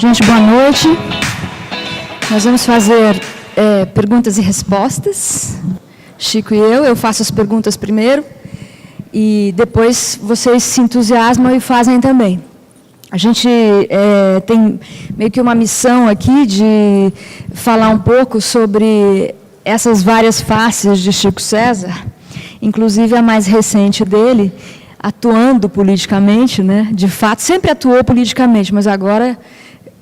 Gente, boa noite. Nós vamos fazer perguntas e respostas. Chico e eu faço as perguntas primeiro e depois vocês se entusiasmam e fazem também. A gente tem meio que uma missão aqui de falar um pouco sobre essas várias faces de Chico César, inclusive a mais recente dele, atuando politicamente, né? De fato, sempre atuou politicamente, mas agora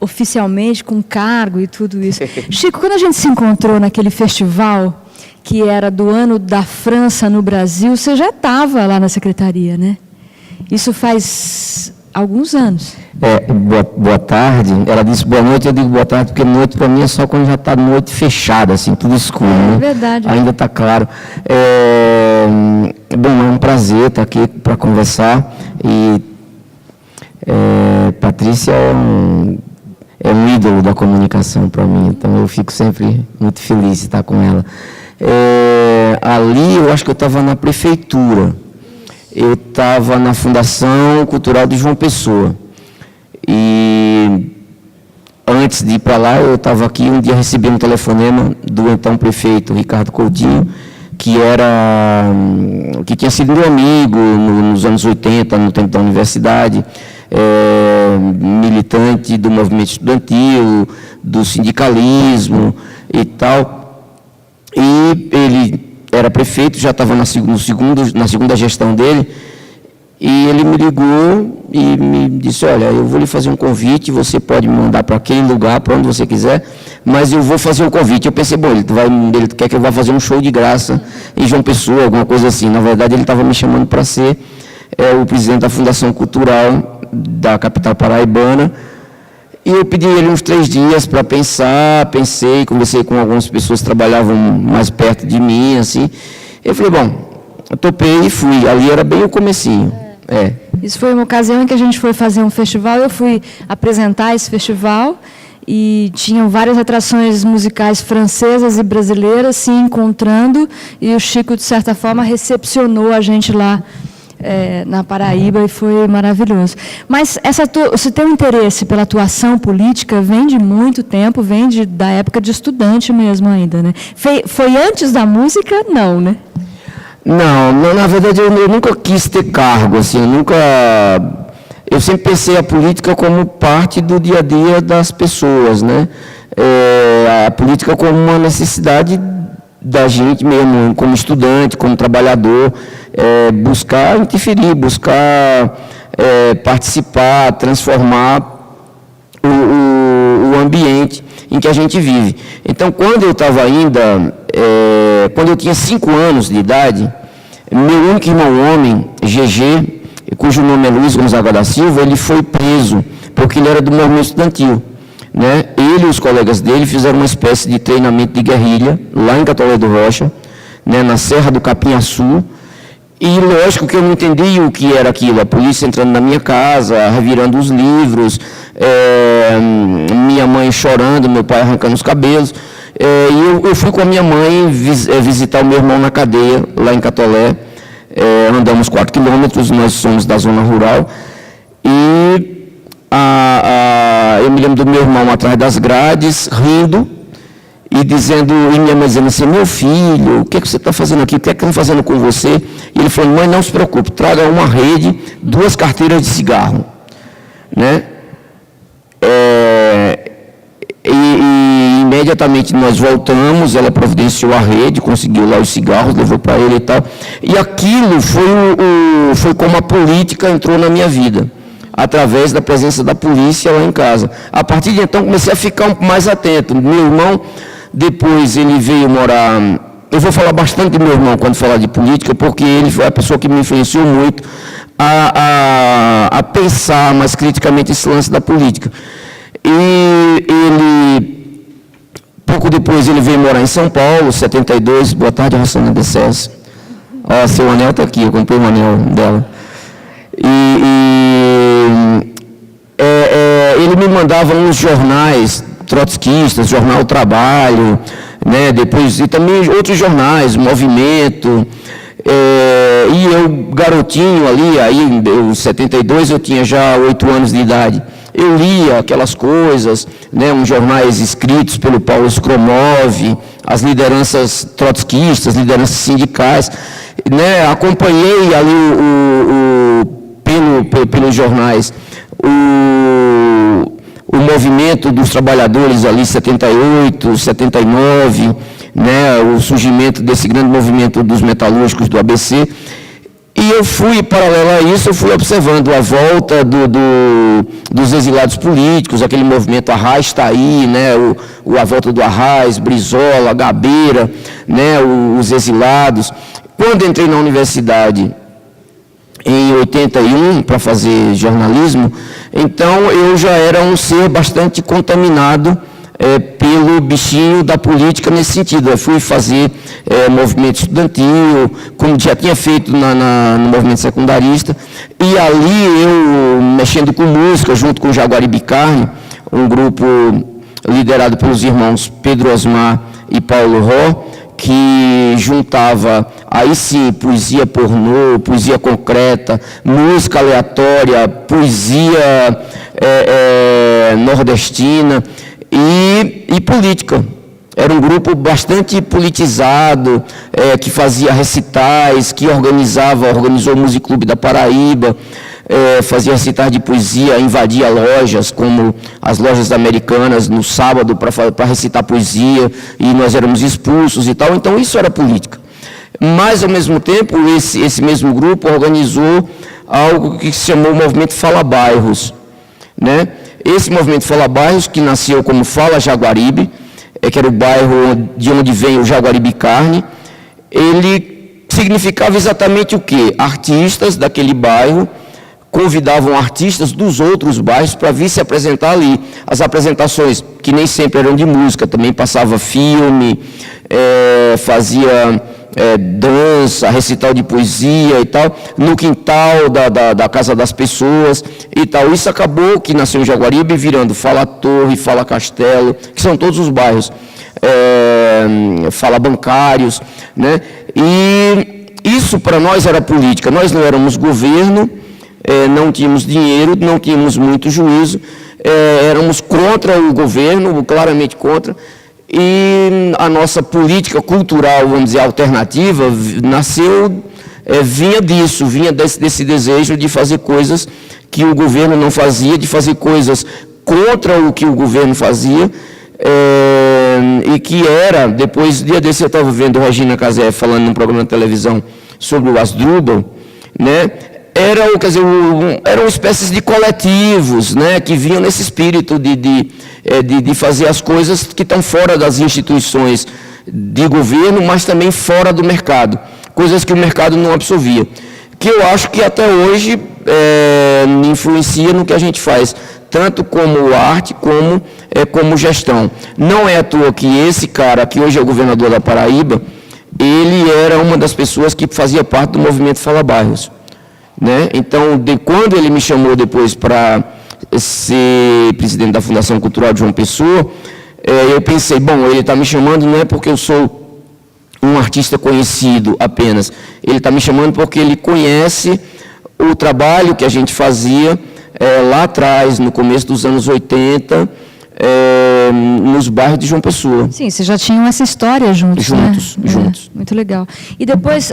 oficialmente, com cargo e tudo isso. Chico, quando a gente se encontrou naquele festival, que era do ano da França no Brasil, você já estava lá na secretaria, né? Isso faz alguns anos. Boa tarde. Ela disse boa noite, eu digo boa tarde, porque noite para mim é só quando já está noite fechada, assim, tudo escuro. Né? Verdade. Ainda está claro. Bom, é um prazer estar aqui para conversar. E Patrícia é um ídolo da comunicação para mim, então eu fico sempre muito feliz de estar com ela. Ali, eu acho que eu estava na prefeitura. Eu estava na Fundação Cultural de João Pessoa. E antes de ir para lá, eu estava aqui, um dia recebi um telefonema do então prefeito Ricardo Coutinho, que tinha sido meu amigo nos anos 80, no tempo da universidade, militante do movimento estudantil, do sindicalismo e tal. E ele era prefeito, já estava na segunda gestão dele, e ele me ligou e me disse, olha, eu vou lhe fazer um convite, você pode me mandar para aquele lugar, para onde você quiser, mas eu vou fazer um convite. Eu pensei, bom, ele quer que eu vá fazer um show de graça em João Pessoa, alguma coisa assim. Na verdade, ele estava me chamando para ser o presidente da Fundação Cultural da capital paraibana. E eu pedi ele uns 3 dias para pensar, conversei com algumas pessoas que trabalhavam mais perto de mim, assim. Eu falei, bom, eu topei e fui. Ali era bem o comecinho. Isso foi uma ocasião em que a gente foi fazer um festival, eu fui apresentar esse festival e tinham várias atrações musicais francesas e brasileiras se encontrando e o Chico, de certa forma, recepcionou a gente lá na Paraíba e foi maravilhoso. Mas esse teu interesse pela atuação política vem de muito tempo, da época de estudante mesmo ainda, né? Foi antes da música? Não, né? Não, na verdade eu nunca quis ter cargo, assim, eu sempre pensei a política como parte do dia a dia das pessoas, né? A política como uma necessidade da gente mesmo, como estudante, como trabalhador, buscar interferir, buscar participar, transformar o ambiente em que a gente vive. Então, quando eu estava quando eu tinha 5 anos de idade, meu único irmão homem, GG, cujo nome é Luiz Gonzaga da Silva, ele foi preso, porque ele era do movimento estudantil. Né? Ele e os colegas dele fizeram uma espécie de treinamento de guerrilha, lá em Catolé do Rocha, né, na Serra do Capinhaçu, e lógico que eu não entendi o que era aquilo, a polícia entrando na minha casa, revirando os livros, minha mãe chorando, meu pai arrancando os cabelos, e eu fui com a minha mãe visitar o meu irmão na cadeia, lá em Catolé, andamos 4 quilômetros, nós somos da zona rural, e eu me lembro do meu irmão atrás das grades, rindo, e minha mãe dizendo assim, meu filho, o que você está fazendo aqui? O que é que estão fazendo com você? E ele falou, mãe, não se preocupe, traga uma rede, 2 carteiras de cigarro. Né? E imediatamente nós voltamos, ela providenciou a rede, conseguiu lá os cigarros, levou para ele e tal. E aquilo foi como a política entrou na minha vida, através da presença da polícia lá em casa. A partir de então, comecei a ficar mais atento. Meu irmão, depois ele veio morar... Eu vou falar bastante do meu irmão quando falar de política, porque ele foi a pessoa que me influenciou muito a pensar mais criticamente esse lance da política. E ele, pouco depois, ele veio morar em São Paulo, 72. Boa tarde, Rossana de Celso. Ó, seu anel está aqui, eu comprei o anel dela. Ele me mandava uns jornais trotskistas, Jornal Trabalho, né, depois, e também outros jornais, Movimento, e eu, garotinho ali, aí em 72, eu tinha já 8 anos de idade, Eu lia aquelas coisas, né, uns jornais escritos pelo Paulo Skromov, as lideranças trotskistas, lideranças sindicais, né, acompanhei ali pelos jornais o movimento dos trabalhadores ali, 78, 79, né, o surgimento desse grande movimento dos metalúrgicos do ABC, e eu fui, paralelo a isso, eu fui observando a volta dos exilados políticos, aquele movimento Arraes está aí, né, a volta do Arraes, Brizola, Gabeira, né, os exilados. Quando entrei na universidade, em 81, para fazer jornalismo, então eu já era um ser bastante contaminado pelo bichinho da política nesse sentido. Eu fui fazer movimento estudantil, como já tinha feito no movimento secundarista, e ali eu, mexendo com música, junto com o Jaguaribe Carne, um grupo liderado pelos irmãos Pedro Osmar e Paulo Ró, que juntava, aí sim, poesia pornô, poesia concreta, música aleatória, poesia nordestina e política. Era um grupo bastante politizado, que fazia recitais, que organizou o Musiclube da Paraíba, fazia recitais de poesia, invadia lojas, como as lojas americanas, no sábado, para recitar poesia, e nós éramos expulsos e tal. Então, isso era política. Mas, ao mesmo tempo, esse mesmo grupo organizou algo que se chamou o Movimento Fala Bairros, né? Esse Movimento Fala Bairros, que nasceu como Fala Jaguaribe, que era o bairro de onde vem o Jaguaribe Carne, ele significava exatamente o quê? Artistas daquele bairro convidavam artistas dos outros bairros para vir se apresentar ali. As apresentações, que nem sempre eram de música, também passava filme, fazia dança, recital de poesia e tal, no quintal da casa das pessoas e tal. Isso acabou, que nasceu em Jaguaribe, virando Fala Torre, Fala Castelo, que são todos os bairros, Fala Bancários, né? E isso para nós era política. Nós não éramos governo, não tínhamos dinheiro, não tínhamos muito juízo, éramos contra o governo, claramente contra, e a nossa política cultural, vamos dizer, alternativa, nasceu, vinha desse desejo de fazer coisas que o governo não fazia, de fazer coisas contra o que o governo fazia, e que era, depois, dia desse eu estava vendo Regina Casé falando num programa de televisão sobre o Asdrubal, né? Eram espécies de coletivos, né, que vinham nesse espírito de fazer as coisas que estão fora das instituições de governo, mas também fora do mercado, coisas que o mercado não absorvia, que eu acho que até hoje influencia no que a gente faz, tanto como arte como gestão. Não é à toa que esse cara, que hoje é o governador da Paraíba, ele era uma das pessoas que fazia parte do movimento Fala Bairros, né? Então, quando ele me chamou depois para ser presidente da Fundação Cultural de João Pessoa, eu pensei, bom, ele está me chamando não é porque eu sou um artista conhecido apenas, ele está me chamando porque ele conhece o trabalho que a gente fazia lá atrás, no começo dos anos 80, nos bairros de João Pessoa. Sim, vocês já tinham essa história juntos, né? Juntos. Muito legal. E depois,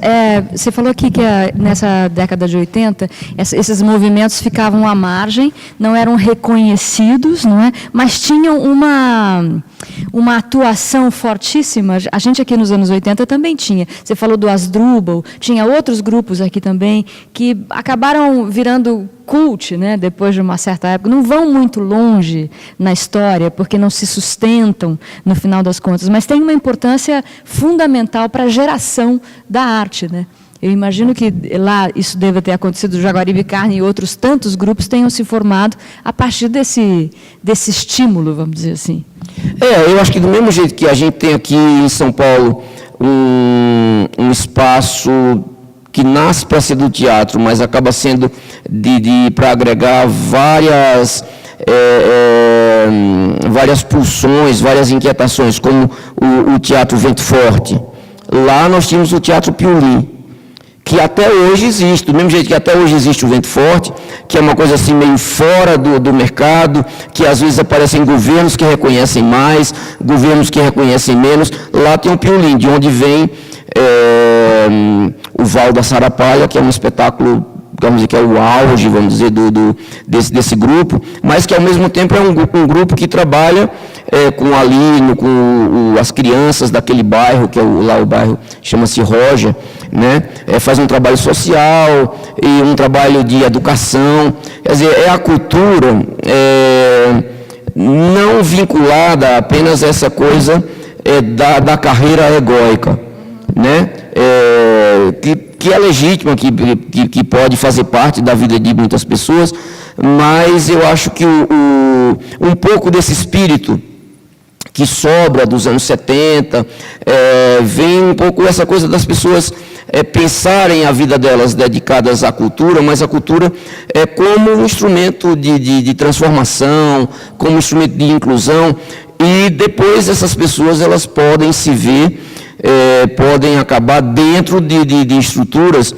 você falou aqui que nessa década de 80, esses movimentos ficavam à margem, não eram reconhecidos, não é? Mas tinham uma atuação fortíssima. A gente aqui nos anos 80 também tinha. Você falou do Asdrubal, tinha outros grupos aqui também que acabaram virando cult, né, depois de uma certa época, não vão muito longe na história, porque não se sustentam no final das contas, mas tem uma importância fundamental para a geração da arte, né? Eu imagino que lá isso deve ter acontecido, o Jaguaribe Carne e outros tantos grupos tenham se formado a partir desse estímulo, vamos dizer assim. Eu acho que do mesmo jeito que a gente tem aqui em São Paulo um espaço que nasce para ser do teatro, mas acaba sendo para agregar várias pulsões, várias inquietações, como o Teatro Vento Forte. Lá nós tínhamos o Teatro Piuli, que até hoje existe, do mesmo jeito que até hoje existe o Vento Forte, que é uma coisa assim meio fora do mercado, que às vezes aparecem governos que reconhecem mais, governos que reconhecem menos. Lá tem o Piolim, de onde vem o Val da Sarapaia, que é um espetáculo, vamos dizer, que é o auge, vamos dizer, desse grupo, mas que ao mesmo tempo é um grupo que trabalha com a Lino, com as crianças daquele bairro, que é lá o bairro chama-se Roja, né? Faz um trabalho social e um trabalho de educação. Quer dizer, é a cultura não vinculada apenas a essa coisa da carreira egóica, né? Que é legítima, que pode fazer parte da vida de muitas pessoas, mas eu acho que um pouco desse espírito que sobra dos anos 70, vem um pouco essa coisa das pessoas pensarem a vida delas dedicadas à cultura, mas a cultura como um instrumento de transformação, como um instrumento de inclusão, e depois essas pessoas elas podem se ver, podem acabar dentro de estruturas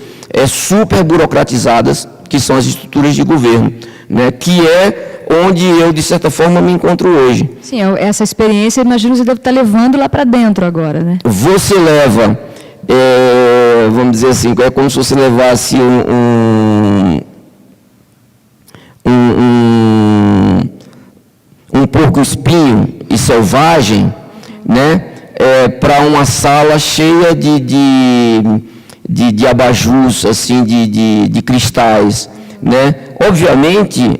super burocratizadas, que são as estruturas de governo, né, que é onde eu, de certa forma, me encontro hoje. Sim, essa experiência, imagino que você deve estar levando lá para dentro agora, né? Você leva, vamos dizer assim, é como se você levasse um porco-espinho e selvagem, né, para uma sala cheia de abajus, assim, de cristais, né? Obviamente,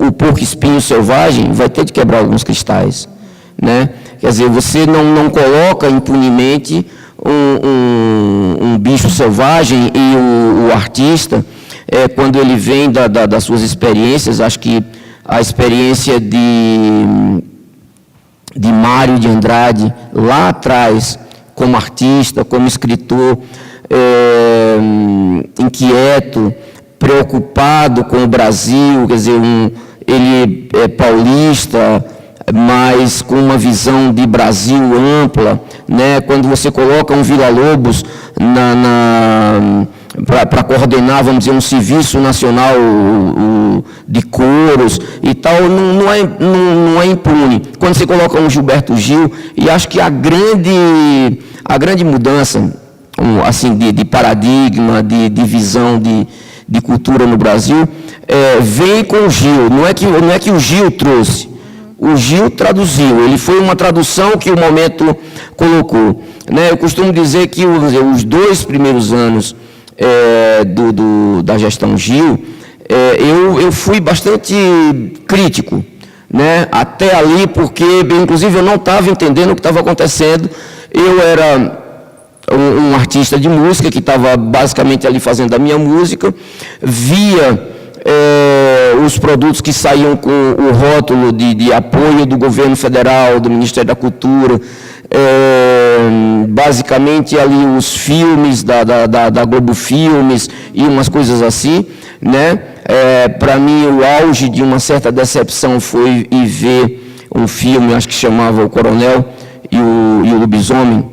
o porco-espinho selvagem vai ter de quebrar alguns cristais, né? Quer dizer, você não coloca impunemente um bicho selvagem, e o artista, quando ele vem das suas experiências, acho que a experiência de Mário de Andrade, lá atrás, como artista, como escritor, inquieto, preocupado com o Brasil, quer dizer, ele é paulista, mas com uma visão de Brasil ampla, né? Quando você coloca um Villa-Lobos para coordenar, vamos dizer, um serviço nacional de coros e tal, não é impune. Quando você coloca um Gilberto Gil, e acho que a grande mudança, assim, de paradigma, de visão de cultura no Brasil, vem com o Gil. Não é que o Gil trouxe, o Gil traduziu, ele foi uma tradução que o momento colocou, né? Eu costumo dizer que os 2 primeiros anos da gestão Gil, eu fui bastante crítico, né? Até ali, porque, inclusive, eu não estava entendendo o que estava acontecendo. Eu era um artista de música que estava basicamente ali fazendo a minha música, via os produtos que saíam com o rótulo de apoio do governo federal, do Ministério da Cultura, basicamente ali os filmes da Globo Filmes e umas coisas assim, né? Para mim, o auge de uma certa decepção foi ir ver um filme, acho que chamava O Coronel e o Lobisomem,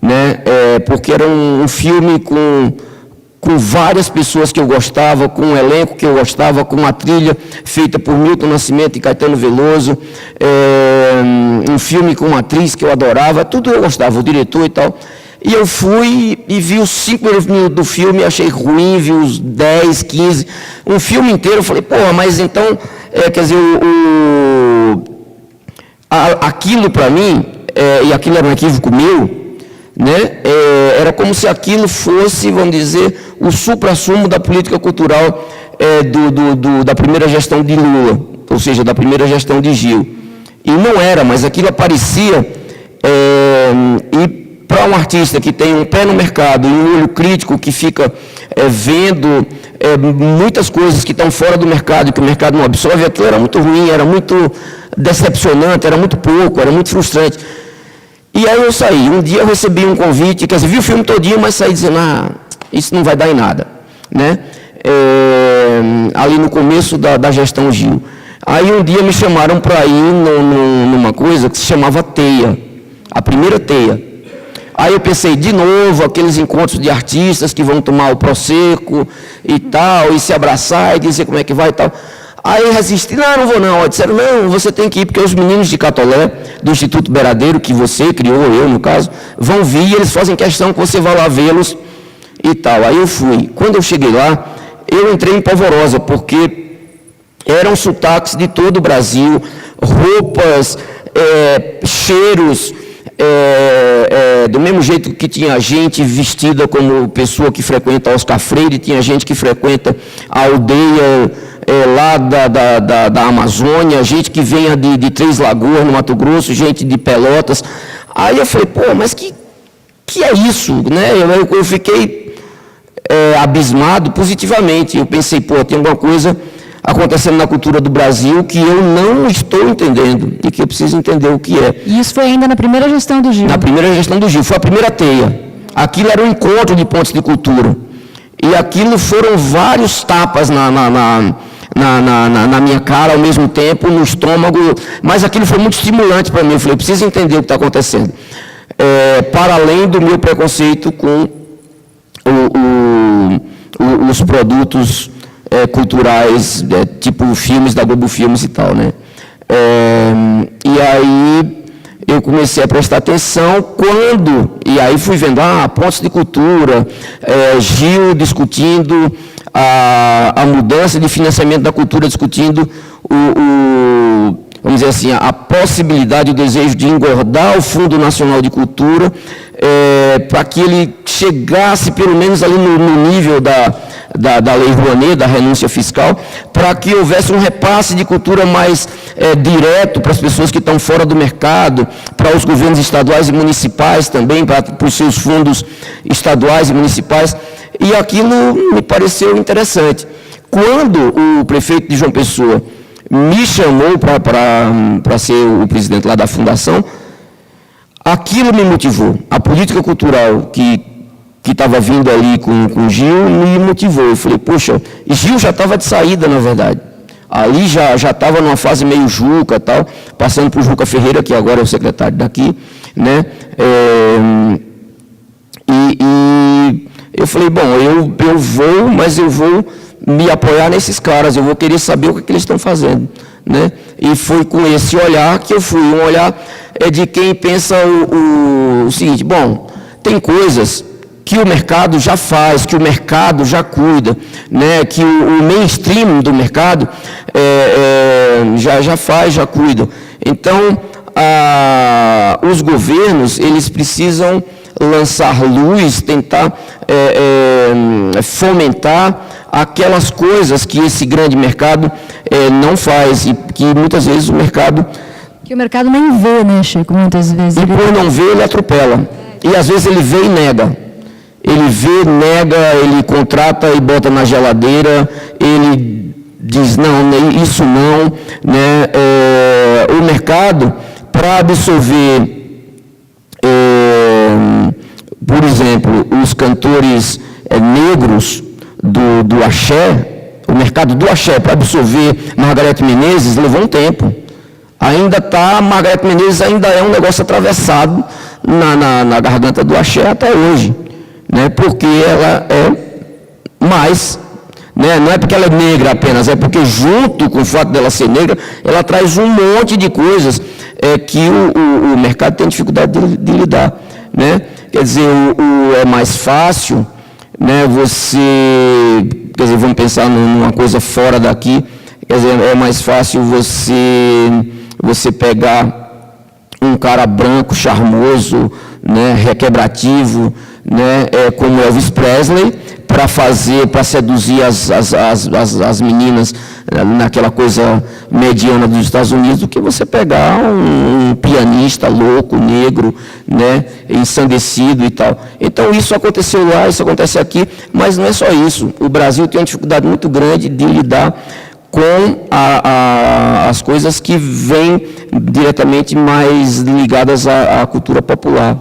né? Porque era um filme com várias pessoas que eu gostava, com um elenco que eu gostava, com uma trilha feita por Milton Nascimento e Caetano Veloso, um filme com uma atriz que eu adorava, tudo eu gostava, o diretor e tal. E eu fui e vi os 5 primeiros minutos do filme, achei ruim, vi os 10, 15, um filme inteiro, eu falei, porra, mas então, quer dizer, aquilo para mim, e aquilo era um equívoco meu, né? Era como se aquilo fosse, vamos dizer, o suprassumo da política cultural da primeira gestão de Lula, ou seja, da primeira gestão de Gil. E não era, mas aquilo aparecia, e para um artista que tem um pé no mercado e um olho crítico que fica vendo muitas coisas que estão fora do mercado, que o mercado não absorve, aquilo era muito ruim, era muito decepcionante, era muito pouco, era muito frustrante. E aí eu saí. Um dia eu recebi um convite, quer dizer, vi o filme todinho, mas saí dizendo, isso não vai dar em nada, né? Ali no começo da gestão Gil. Aí um dia me chamaram para ir numa coisa que se chamava Teia, a primeira Teia. Aí eu pensei, de novo, aqueles encontros de artistas que vão tomar o Prosecco e tal, e se abraçar e dizer como é que vai e tal. Aí eu resisti, não vou não. Aí disseram, não, você tem que ir, porque os meninos de Catolé, do Instituto Beradeiro, que você criou, eu no caso, vão vir e eles fazem questão que você vá lá vê-los e tal. Aí eu fui. Quando eu cheguei lá, eu entrei em polvorosa, porque eram sotaques de todo o Brasil, roupas, cheiros, do mesmo jeito que tinha gente vestida como pessoa que frequenta Oscar Freire, tinha gente que frequenta a aldeia lá da Amazônia, gente que venha de Três Lagoas, no Mato Grosso, gente de Pelotas. Aí eu falei, pô, mas que é isso? Né? Eu fiquei abismado positivamente. Eu pensei, pô, tem alguma coisa acontecendo na cultura do Brasil que eu não estou entendendo e que eu preciso entender o que é. E isso foi ainda na primeira gestão do Gil? Na primeira gestão do Gil, foi a primeira teia. Aquilo era um encontro de pontos de cultura. E aquilo foram vários tapas na minha cara ao mesmo tempo, no estômago, mas aquilo foi muito estimulante para mim. Eu falei, preciso entender o que está acontecendo. Para além do meu preconceito com os produtos culturais, tipo filmes da Globo Filmes e tal, né? E aí eu comecei a prestar atenção e aí fui vendo, pontos de cultura, Gil discutindo a mudança de financiamento da cultura, discutindo vamos dizer assim, a possibilidade, o desejo de engordar o Fundo Nacional de Cultura, para que ele chegasse pelo menos ali no nível da Lei Rouanet, da renúncia fiscal, para que houvesse um repasse de cultura mais direto para as pessoas que estão fora do mercado, para os governos estaduais e municipais também, para os seus fundos estaduais e municipais, e aquilo me pareceu interessante. Quando o prefeito de João Pessoa me chamou para ser o presidente lá da fundação, aquilo me motivou. A política cultural que estava vindo ali com o Gil me motivou. Eu falei, poxa, Gil já estava de saída, na verdade. Ali já estava numa fase meio Juca, tal, passando por Juca Ferreira, que agora é o secretário daqui, né? E eu falei, bom, eu vou, mas eu vou me apoiar nesses caras, eu vou querer saber o que eles estão fazendo, né? E foi com esse olhar que eu fui, um olhar de quem pensa o seguinte, bom, tem coisas que o mercado já faz, que o mercado já cuida, né? Que o mainstream do mercado já faz, já cuida. Então, os governos, eles precisam lançar luz, tentar fomentar aquelas coisas que esse grande mercado não faz e que muitas vezes o mercado... Que o mercado nem vê, né, Chico, muitas vezes. E por não ver, ele atropela. E às vezes ele vê e nega. Ele vê, nega, ele contrata e bota na geladeira, ele diz, não, isso não, né? O mercado, para absorver, por exemplo, os cantores negros do axé, o mercado do axé, para absorver Margareth Menezes, levou um tempo. Margareth Menezes ainda é um negócio atravessado na garganta do axé até hoje. Né, porque ela é mais, né, não é porque ela é negra apenas, é porque junto com o fato dela ser negra, ela traz um monte de coisas que o mercado tem dificuldade de lidar. Né? Quer dizer, é mais fácil, né, vamos pensar numa coisa fora daqui, quer dizer, é mais fácil você pegar um cara branco, charmoso, né, requebrativo, né, como Elvis Presley, para seduzir as meninas naquela coisa mediana dos Estados Unidos, do que você pegar um pianista louco, negro, né, ensandecido e tal. Então isso aconteceu lá, isso acontece aqui, mas não é só isso. O Brasil tem uma dificuldade muito grande de lidar com as coisas que vêm diretamente mais ligadas à cultura popular,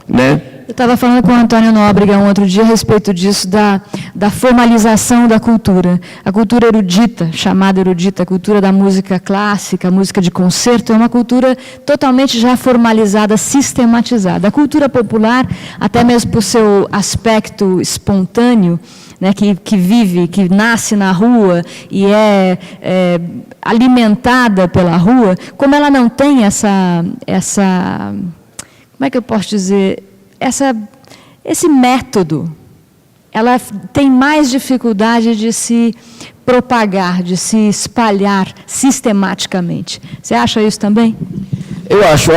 né? Eu estava falando com o Antônio Nóbrega um outro dia a respeito disso, da formalização da cultura. A cultura erudita, chamada erudita, a cultura da música clássica, a música de concerto, é uma cultura totalmente já formalizada, sistematizada. A cultura popular, até mesmo por seu aspecto espontâneo, né, que vive, que nasce na rua e é alimentada pela rua, como ela não tem essa como é que eu posso dizer, esse método, ela tem mais dificuldade de se propagar, de se espalhar sistematicamente. Você acha isso também? Eu acho.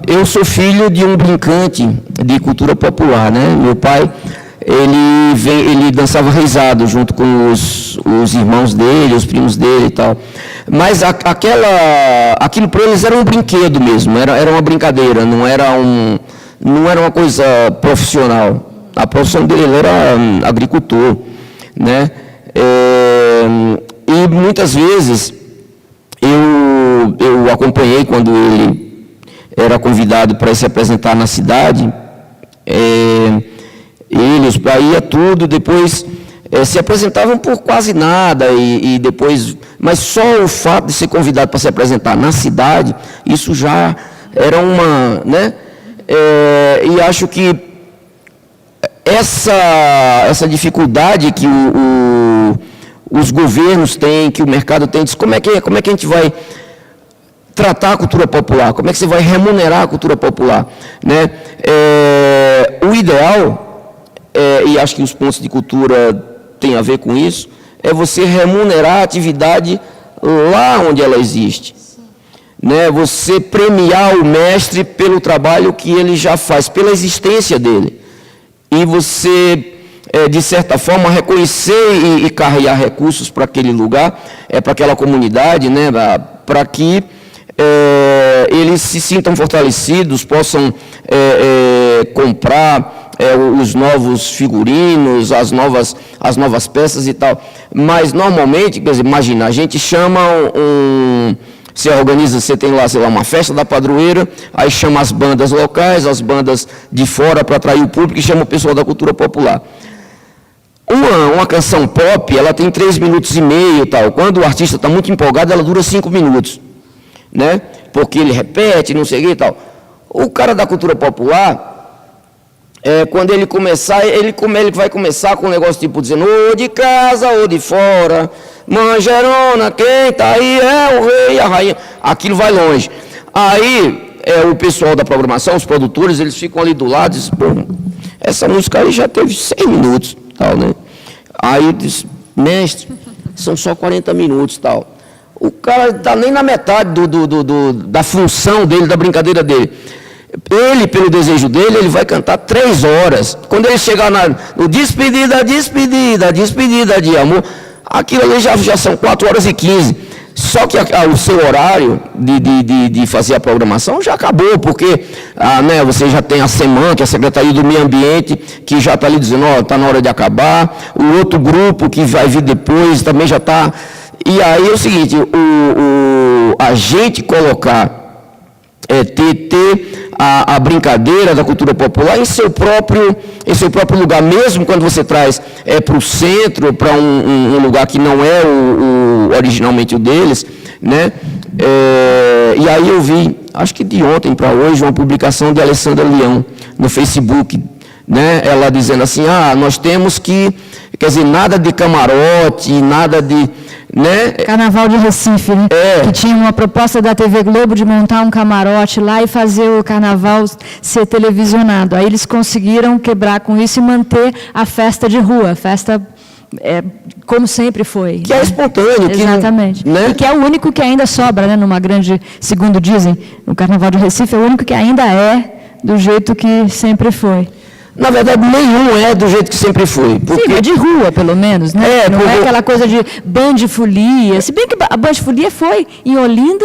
Eu sou filho de um brincante de cultura popular, né? Meu pai, ele dançava reizado junto com os irmãos dele, os primos dele e tal. Mas aquilo para eles era um brinquedo mesmo, era uma brincadeira, não era uma coisa profissional. A profissão dele era agricultor, né? E muitas vezes eu acompanhei quando ele era convidado para se apresentar na cidade. Eles ia tudo, depois se apresentavam por quase nada e depois, mas só o fato de ser convidado para se apresentar na cidade, isso já era uma, né? E acho que essa dificuldade que os governos têm, que o mercado tem, diz, como é que a gente vai tratar a cultura popular? Como é que você vai remunerar a cultura popular? Né? O ideal, e acho que os pontos de cultura têm a ver com isso, é você remunerar a atividade lá onde ela existe. Né? Você premiar o mestre pelo trabalho que ele já faz, pela existência dele. E você, de certa forma, reconhecer e carregar recursos para aquele lugar, para aquela comunidade, né? Para que eles se sintam fortalecidos, possam comprar os novos figurinos, as novas peças e tal. Mas, normalmente, quer dizer, imagina, a gente chama você organiza, você tem lá, sei lá, uma festa da padroeira, aí chama as bandas locais, as bandas de fora para atrair o público e chama o pessoal da cultura popular. Uma canção pop, ela tem 3 minutos e meio e tal. Quando o artista está muito empolgado, ela dura 5 minutos. Né? Porque ele repete, não sei o que e tal. O cara da cultura popular, quando ele começar, ele vai começar com um negócio tipo dizendo, ou de casa ou de fora, manjerona, quem tá aí é o rei, a rainha. Aquilo vai longe. Aí, o pessoal da programação, os produtores, eles ficam ali do lado e dizem, pô, essa música aí já teve 100 minutos, tal, né? Aí eu disse, mestre, são só 40 minutos, tal. O cara está nem na metade da função dele, da brincadeira dele. Ele, pelo desejo dele, ele vai cantar 3 horas. Quando ele chegar no despedida de amor, aquilo ali já são 4 horas e 15. Só que o seu horário de fazer a programação já acabou, porque né, você já tem a SEMAN, que é a Secretaria do Meio Ambiente, que já está ali dizendo, está na hora de acabar. O outro grupo que vai vir depois também já está. E aí é o seguinte, a gente colocar, ter a brincadeira da cultura popular em seu próprio lugar, mesmo quando você traz para o centro, para um lugar que não é originalmente o deles, né? E aí eu vi, acho que de ontem para hoje, uma publicação de Alessandra Leão no Facebook, né? Ela dizendo assim, nós temos que, quer dizer, nada de camarote, nada de... Né? Carnaval de Recife, né? Que tinha uma proposta da TV Globo de montar um camarote lá e fazer o carnaval ser televisionado. Aí eles conseguiram quebrar com isso e manter a festa de rua, a festa como sempre foi. Que é espontâneo. Exatamente. Né? E que é o único que ainda sobra, né? Numa grande, segundo dizem, no Carnaval de Recife, é o único que ainda é do jeito que sempre foi. Na verdade, nenhum é do jeito que sempre foi. Porque... Sim, é de rua, pelo menos, né? Não é aquela coisa de bandifolia. Se bem que a bandifolia foi em Olinda,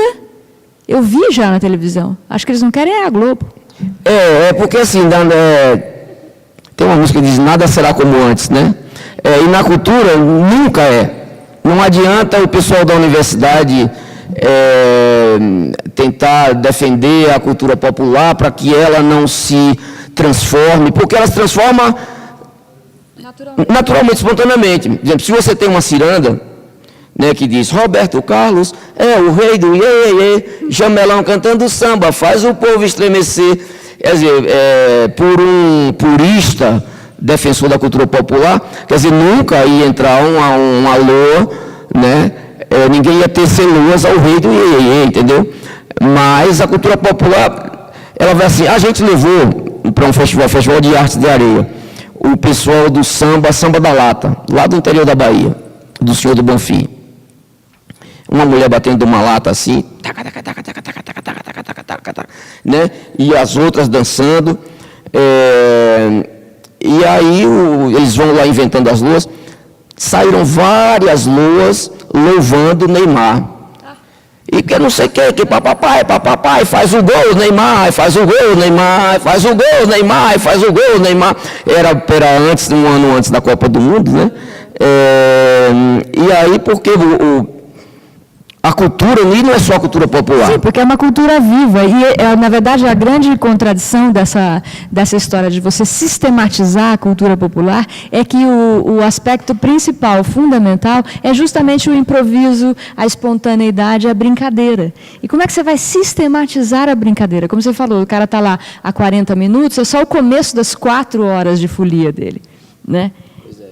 eu vi já na televisão. Acho que eles não querem a Globo. Porque assim, tem uma música que diz, nada será como antes, né? E na cultura, nunca é. Não adianta o pessoal da universidade tentar defender a cultura popular para que ela não se transforme, porque elas transformam naturalmente, espontaneamente. Por exemplo, se você tem uma ciranda, né, que diz, Roberto Carlos é o rei do iê, Jamelão cantando samba, faz o povo estremecer. Quer dizer, por um purista, defensor da cultura popular, quer dizer, nunca ia entrar um alô, né, ninguém ia tecer luas ao rei do iê, entendeu? Mas a cultura popular, ela vai assim, a gente levou para um festival de artes de areia, o pessoal do samba da lata, lá do interior da Bahia, do Senhor do Bonfim. Uma mulher batendo uma lata assim, né? E as outras dançando. E aí eles vão lá inventando as luas. Saíram várias luas louvando Neymar. E que não sei o que papai, faz o gol, Neymar, faz o gol, Neymar, faz o gol, Neymar, faz o gol, Neymar. Era antes, um ano antes da Copa do Mundo, né? E aí, porque a cultura ali não é só a cultura popular. Sim, porque é uma cultura viva. E, na verdade, a grande contradição dessa história de você sistematizar a cultura popular é que o aspecto principal, fundamental, é justamente o improviso, a espontaneidade, a brincadeira. E como é que você vai sistematizar a brincadeira? Como você falou, o cara está lá há 40 minutos, é só o começo das 4 horas de folia dele, né?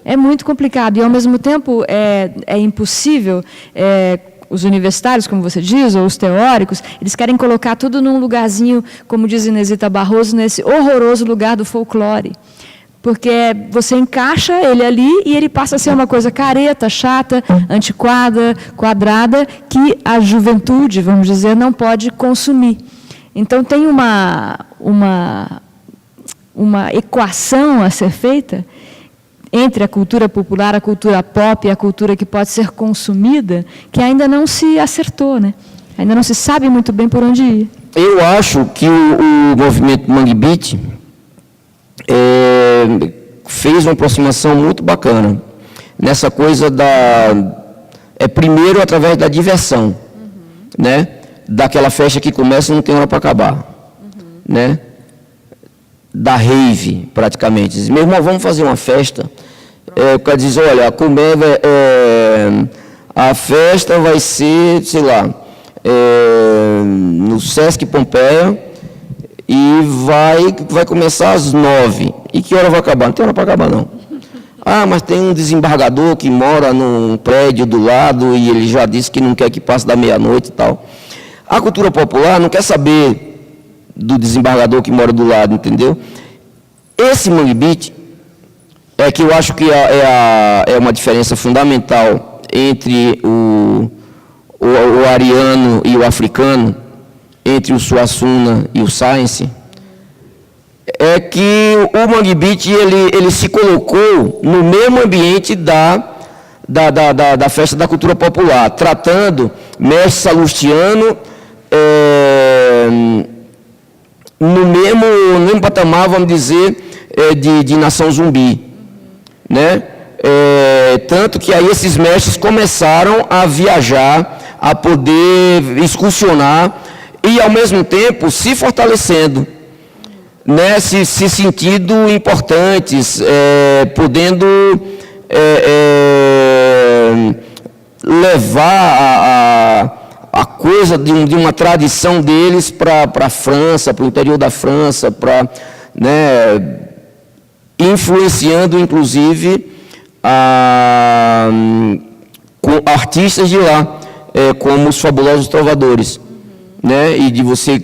É muito complicado. E, ao mesmo tempo, é impossível... os universitários, como você diz, ou os teóricos, eles querem colocar tudo num lugarzinho, como diz Inesita Barroso, nesse horroroso lugar do folclore. Porque você encaixa ele ali e ele passa a ser uma coisa careta, chata, antiquada, quadrada, que a juventude, vamos dizer, não pode consumir. Então, tem uma equação a ser feita entre a cultura popular, a cultura pop e a cultura que pode ser consumida, que ainda não se acertou, né? Ainda não se sabe muito bem por onde ir. Eu acho que o movimento Mangue Beat fez uma aproximação muito bacana nessa coisa primeiro através da diversão, né? Daquela festa que começa e não tem hora para acabar, né? Da rave, praticamente. Diz, meu irmão, vamos fazer uma festa. O cara diz, olha, a festa vai ser, sei lá, no Sesc Pompeia e vai começar às 9. E que hora vai acabar? Não tem hora para acabar, não. Ah, mas tem um desembargador que mora num prédio do lado e ele já disse que não quer que passe da meia-noite e tal. A cultura popular não quer saber do desembargador que mora do lado, entendeu? Esse Mangue Beat que eu acho que é uma diferença fundamental entre o ariano e o africano, entre o Suassuna e o Science, é que o Mangue Beat ele se colocou no mesmo ambiente da festa da cultura popular, tratando mestre salustiano no mesmo patamar, vamos dizer, de nação zumbi, né? Tanto que aí esses mestres começaram a viajar, a poder excursionar e, ao mesmo tempo, se fortalecendo, né? Se sentindo importantes, podendo levar a coisa de uma tradição deles para a França, para o interior da França, né, influenciando, inclusive, com artistas de lá, como os fabulosos trovadores, né, e de você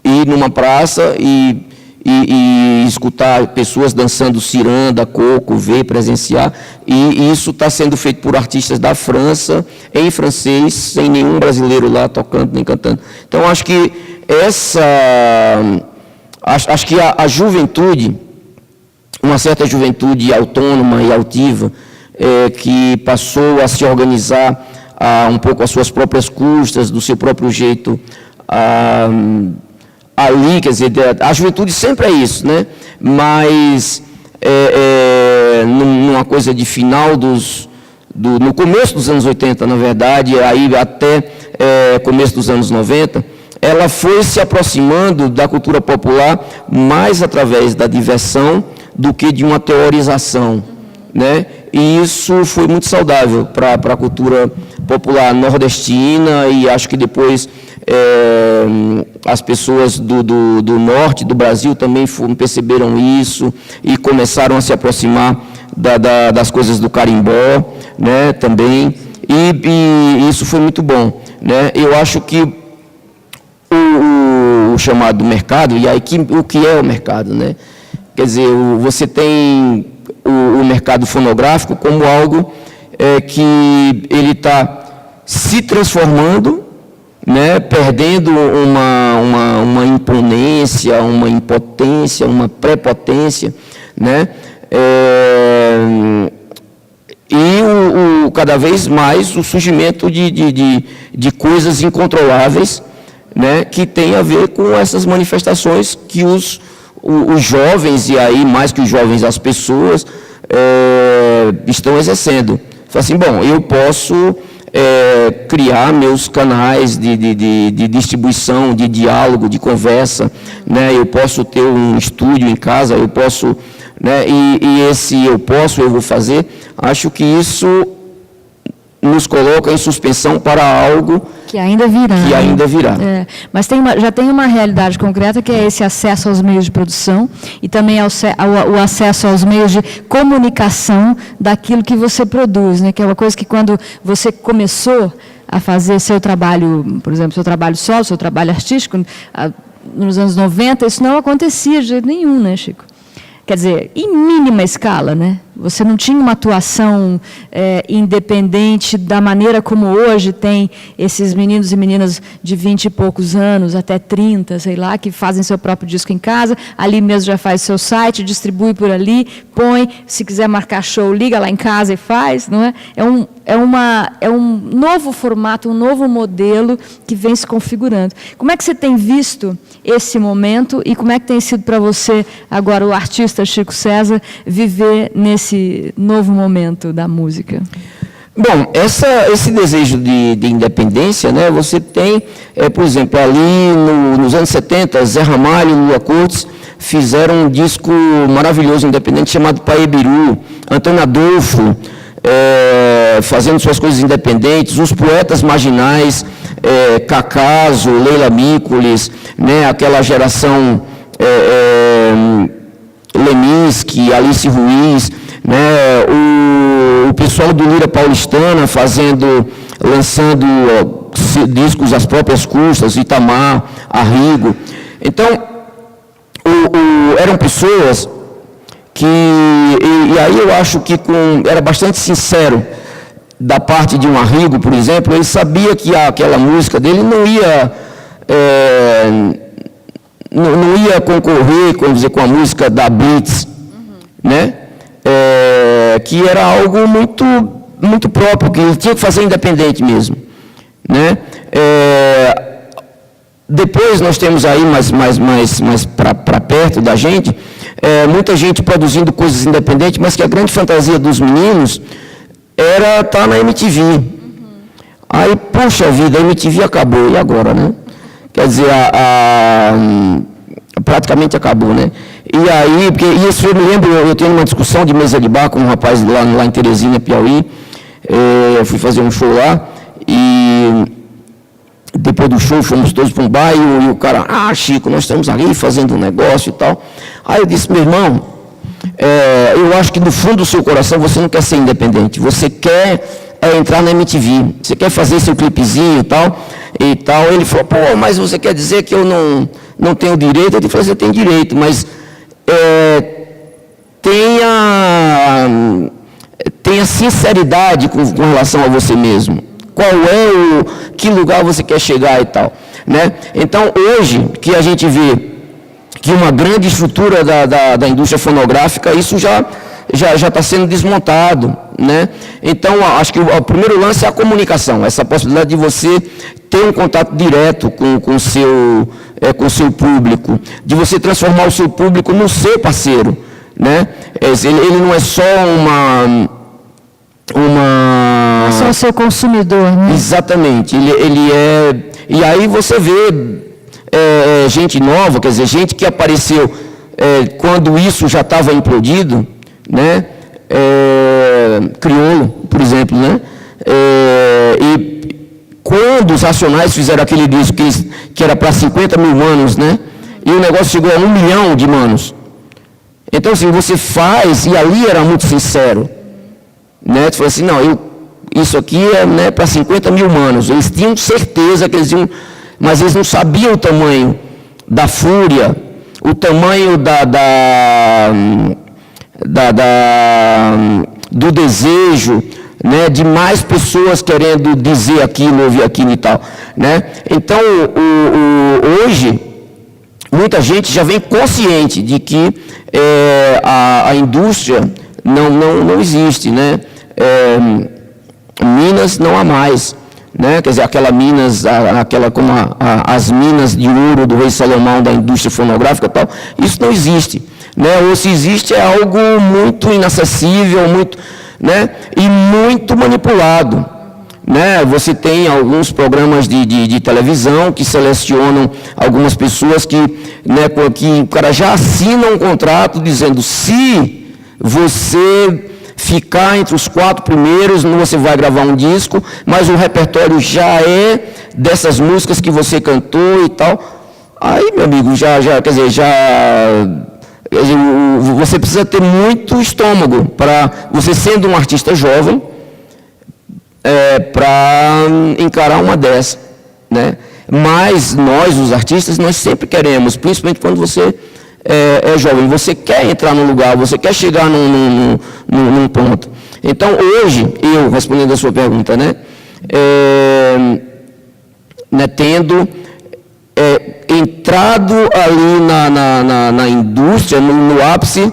ir numa praça e escutar pessoas dançando ciranda, coco, ver, presenciar, e isso está sendo feito por artistas da França, em francês, sem nenhum brasileiro lá tocando nem cantando. Então, acho que a juventude, uma certa juventude autônoma e altiva, que passou a se organizar um pouco às suas próprias custas, do seu próprio jeito, ali, quer dizer, a juventude sempre é isso, né? Mas numa coisa de final no começo dos anos 80, na verdade, aí até começo dos anos 90, ela foi se aproximando da cultura popular mais através da diversão do que de uma teorização, né? E isso foi muito saudável para a cultura popular nordestina, e acho que depois as pessoas do norte do Brasil também perceberam isso e começaram a se aproximar das coisas do carimbó, né, também, e isso foi muito bom, né? Eu acho que o chamado mercado, e aí o que é o mercado, né? Quer dizer, você tem o mercado fonográfico como algo que ele está se transformando, né, perdendo uma imponência, uma impotência, uma prepotência, né, e cada vez mais o surgimento de coisas incontroláveis, né, que tem a ver com essas manifestações que os jovens, e aí mais que os jovens, as pessoas estão exercendo. Fala assim, bom, eu posso criar meus canais de distribuição, de diálogo, de conversa, né? Eu posso ter um estúdio em casa, eu posso, né? E esse eu vou fazer, acho que isso nos coloca em suspensão para algo que ainda virá. Que ainda virá. Mas já tem uma realidade concreta, que é esse acesso aos meios de produção e também o acesso aos meios de comunicação daquilo que você produz, né? Que é uma coisa que quando você começou a fazer seu trabalho, por exemplo, seu trabalho solo, seu trabalho artístico, nos anos 90, isso não acontecia de jeito nenhum, né, Chico? Quer dizer, em mínima escala, né? Você não tinha uma atuação independente da maneira como hoje tem esses meninos e meninas de 20 e poucos anos, até 30, sei lá, que fazem seu próprio disco em casa, ali mesmo já faz seu site, distribui por ali, põe, se quiser marcar show, liga lá em casa e faz, não é? É um novo formato, um novo modelo que vem se configurando. Como é que você tem visto esse momento e como é que tem sido para você, agora, o artista Chico César, viver nesse novo momento da música? Bom, esse desejo de independência, né, você tem, por exemplo, ali nos anos 70, Zé Ramalho e Lula Cortes fizeram um disco maravilhoso, independente, chamado Paebiru, Antônio Adolfo, fazendo suas coisas independentes, os poetas marginais, Cacaso, Leila Mícolis, né, aquela geração Leminski, Alice Ruiz, né, o pessoal do Lira Paulistana lançando discos às próprias custas, Itamar, Arrigo. Então, eram pessoas que, e aí eu acho que era bastante sincero da parte de um Arrigo, por exemplo, ele sabia que aquela música dele não ia concorrer, vamos dizer, com a música da Blitz, né? Que era algo muito, muito próprio, que ele tinha que fazer independente mesmo, né? Depois nós temos aí, mais para perto da gente, muita gente produzindo coisas independentes, mas que a grande fantasia dos meninos era estar na MTV. Aí, poxa vida, a MTV acabou, e agora, né? Quer dizer, praticamente acabou, né? E aí, porque isso eu me lembro, eu tenho uma discussão de mesa de bar com um rapaz lá em Teresina, Piauí, eu fui fazer um show lá, e depois do show fomos todos para um bar, e o cara, Chico, nós estamos ali fazendo um negócio e tal. Aí eu disse, meu irmão, eu acho que no fundo do seu coração você não quer ser independente, você quer entrar na MTV, você quer fazer seu clipezinho e tal. Ele falou, pô, mas você quer dizer que eu não tenho direito? Eu falei, você tem direito, mas tenha sinceridade com relação a você mesmo. Que lugar você quer chegar e tal, né? Então, hoje, que a gente vê que uma grande estrutura da indústria fonográfica, isso já está sendo desmontado, né? Então, acho que o primeiro lance é a comunicação, essa possibilidade de você ter um contato direto com o seu público, de você transformar o seu público no seu parceiro, né? Ele não é só só o seu consumidor, né? Exatamente, ele é... E aí você vê gente nova, quer dizer, gente que apareceu quando isso já estava implodido, né? Criolo, por exemplo, né? E quando os Racionais fizeram aquele disco que era para 50 mil manos, né? E o negócio chegou a 1 milhão de manos. Então, assim, você faz, e ali era muito sincero, né? Tu falou assim, não, isso aqui é, né, para 50 mil manos. Eles tinham certeza que eles iam, mas eles não sabiam o tamanho da fúria, o tamanho do desejo, né, de mais pessoas querendo dizer aquilo, ouvir aquilo e tal, né? Então, hoje, muita gente já vem consciente de que a indústria não existe, né? Minas não há mais, né? Quer dizer, aquela Minas, como as minas de ouro do rei Salomão da indústria fonográfica e tal, isso não existe, né? Ou se existe é algo muito inacessível, muito, né? E muito manipulado, né? Você tem alguns programas de televisão que selecionam algumas pessoas que o cara já assina um contrato dizendo, se você ficar entre os 4 primeiros, você vai gravar um disco, mas o repertório já é dessas músicas que você cantou e tal. Aí, meu amigo, você precisa ter muito estômago para você, sendo um artista jovem, para encarar uma dessa, né? Mas nós, os artistas, nós sempre queremos, principalmente quando você é jovem, você quer entrar num lugar, você quer chegar num ponto. Então, hoje, eu, respondendo a sua pergunta, né, tendo entrado ali na indústria, no ápice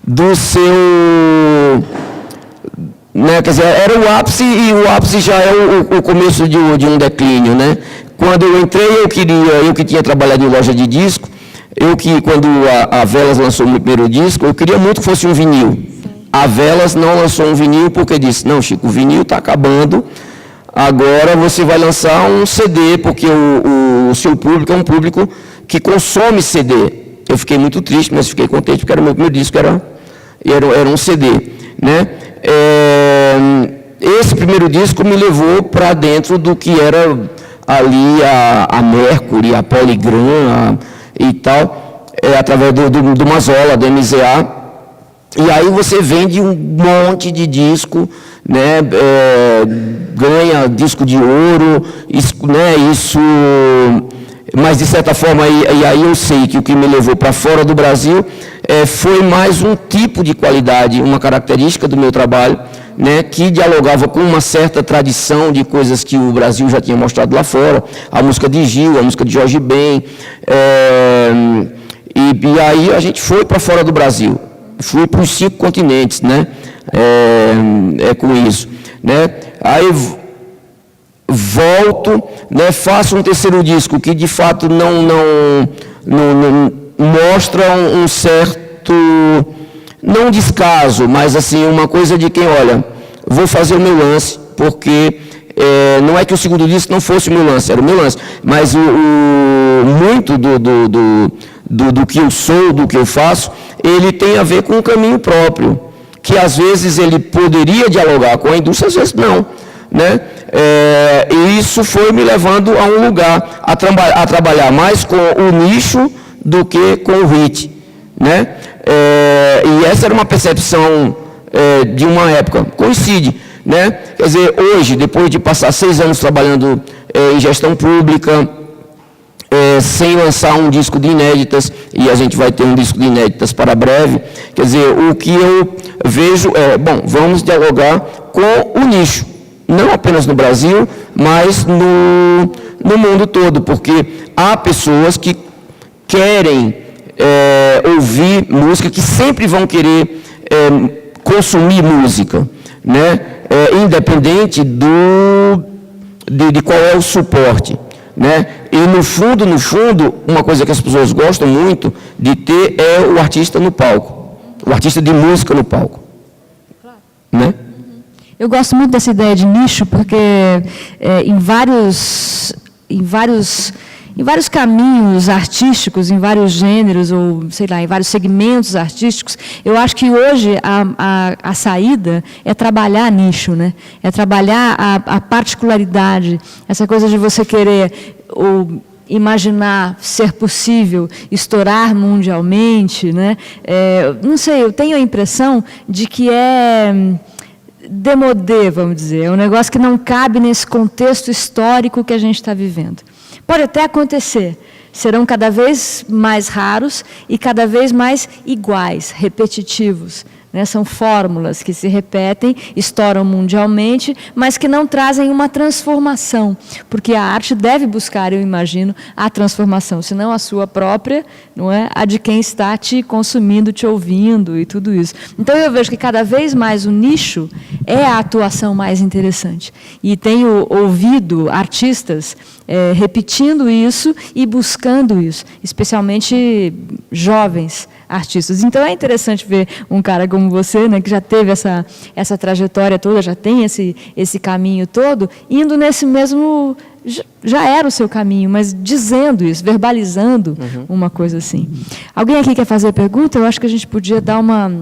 do seu... Né, quer dizer, era o ápice, e o ápice já é o começo de um declínio, né? Quando eu entrei, eu que tinha trabalhado em loja de disco, quando a Velas lançou o meu primeiro disco, eu queria muito que fosse um vinil. A Velas não lançou um vinil porque disse, não, Chico, o vinil está acabando, agora você vai lançar um CD, porque o seu público é um público que consome CD. Eu fiquei muito triste, mas fiquei contente, porque era o meu primeiro disco, era um CD, né? Esse primeiro disco me levou para dentro do que era ali a Mercury, a Polygram e tal, através do Mazola, do MZA. E aí você vende um monte de disco, né? Ganha disco de ouro, isso, mas de certa forma, e aí eu sei que o que me levou para fora do Brasil foi mais um tipo de qualidade, uma característica do meu trabalho, né, que dialogava com uma certa tradição de coisas que o Brasil já tinha mostrado lá fora, a música de Gil, a música de Jorge Ben, e aí a gente foi para fora do Brasil, fui para os 5 continentes, né, com isso, né, aí volto, né, faço um terceiro disco que de fato não mostra um certo, não descaso, mas assim, uma coisa de quem, olha, vou fazer o meu lance, porque não é que o segundo disco não fosse o meu lance, era o meu lance, mas muito do que eu sou, do que eu faço, ele tem a ver com um caminho próprio, que às vezes ele poderia dialogar com a indústria, às vezes não, né? E isso foi me levando a um lugar, a trabalhar mais com o nicho do que com o hit, né? E essa era uma percepção de uma época, coincide, né? Quer dizer, hoje, depois de passar 6 anos trabalhando em gestão pública, sem lançar um disco de inéditas, e a gente vai ter um disco de inéditas para breve, quer dizer, o que eu vejo vamos dialogar com o nicho, não apenas no Brasil, mas no mundo todo, porque há pessoas que querem ouvir música, que sempre vão querer consumir música, né? Independente de qual é o suporte, né? E no fundo, uma coisa que as pessoas gostam muito de ter é o artista no palco, o artista de música no palco, né? Eu gosto muito dessa ideia de nicho, porque em vários em vários caminhos artísticos, em vários gêneros, ou, sei lá, em vários segmentos artísticos. Eu acho que hoje a saída é trabalhar nicho, né? É trabalhar a particularidade, essa coisa de você querer ou imaginar ser possível estourar mundialmente, né? Não sei, eu tenho a impressão de que é demodé, vamos dizer, é um negócio que não cabe nesse contexto histórico que a gente está vivendo. Pode até acontecer, serão cada vez mais raros e cada vez mais iguais, repetitivos. Né? São fórmulas que se repetem, estouram mundialmente, mas que não trazem uma transformação, porque a arte deve buscar, eu imagino, a transformação, senão a sua própria, não é? A de quem está te consumindo, te ouvindo e tudo isso. Então eu vejo que cada vez mais o nicho é a atuação mais interessante. E tenho ouvido artistas repetindo isso e buscando isso, especialmente jovens artistas. Então é interessante ver um cara como você, né, que já teve essa trajetória toda, já tem esse caminho todo, indo nesse mesmo... Já era o seu caminho, mas dizendo isso, verbalizando uma coisa assim. Alguém aqui quer fazer pergunta? Eu acho que a gente podia dar uma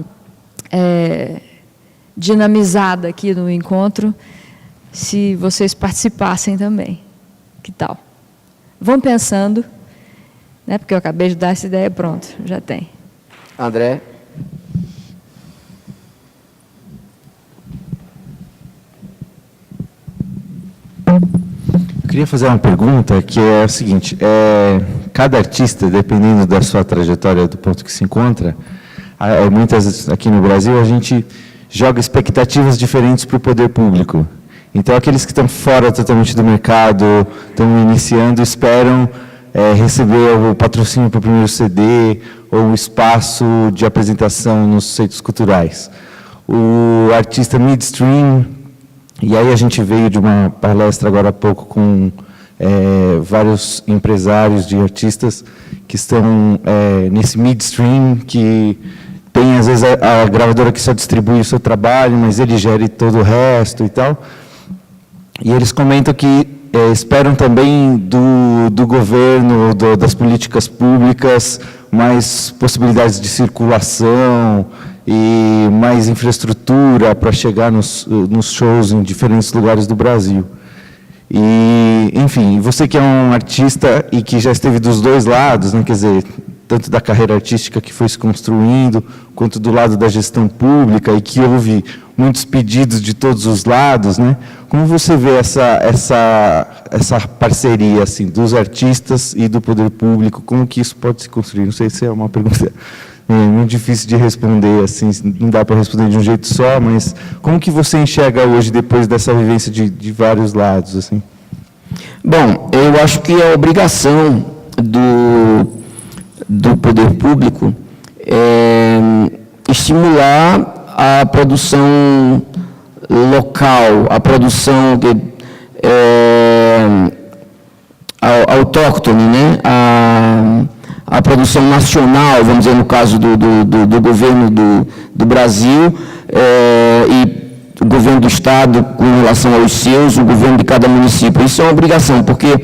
dinamizada aqui no encontro, se vocês participassem também. Que tal? Vão pensando, né, porque eu acabei de dar essa ideia, pronto, já tem. André? Eu queria fazer uma pergunta que é a seguinte, cada artista, dependendo da sua trajetória, do ponto que se encontra, muitas vezes aqui no Brasil a gente joga expectativas diferentes para o poder público. Então, aqueles que estão fora totalmente do mercado, estão iniciando, esperam receber o patrocínio para o primeiro CD ou um espaço de apresentação nos centros culturais. O artista midstream, e aí a gente veio de uma palestra agora há pouco com vários empresários de artistas que estão nesse midstream, que tem às vezes a gravadora que só distribui o seu trabalho, mas ele gere todo o resto e tal. E eles comentam que esperam também do governo, das políticas públicas, mais possibilidades de circulação e mais infraestrutura para chegar nos shows em diferentes lugares do Brasil. E, enfim, você que é um artista e que já esteve dos dois lados, né, quer dizer, tanto da carreira artística que foi se construindo, quanto do lado da gestão pública, e que houve muitos pedidos de todos os lados, né? Como você vê essa parceria assim, dos artistas e do poder público, como que isso pode se construir? Não sei se é uma pergunta muito difícil de responder, assim, não dá para responder de um jeito só, mas como que você enxerga hoje, depois dessa vivência de vários lados? Assim? Bom, eu acho que a obrigação do poder público estimular a produção local, a produção autóctone, né? A produção nacional, vamos dizer, no caso do governo do Brasil e o governo do Estado com relação aos seus, o governo de cada município. Isso é uma obrigação, porque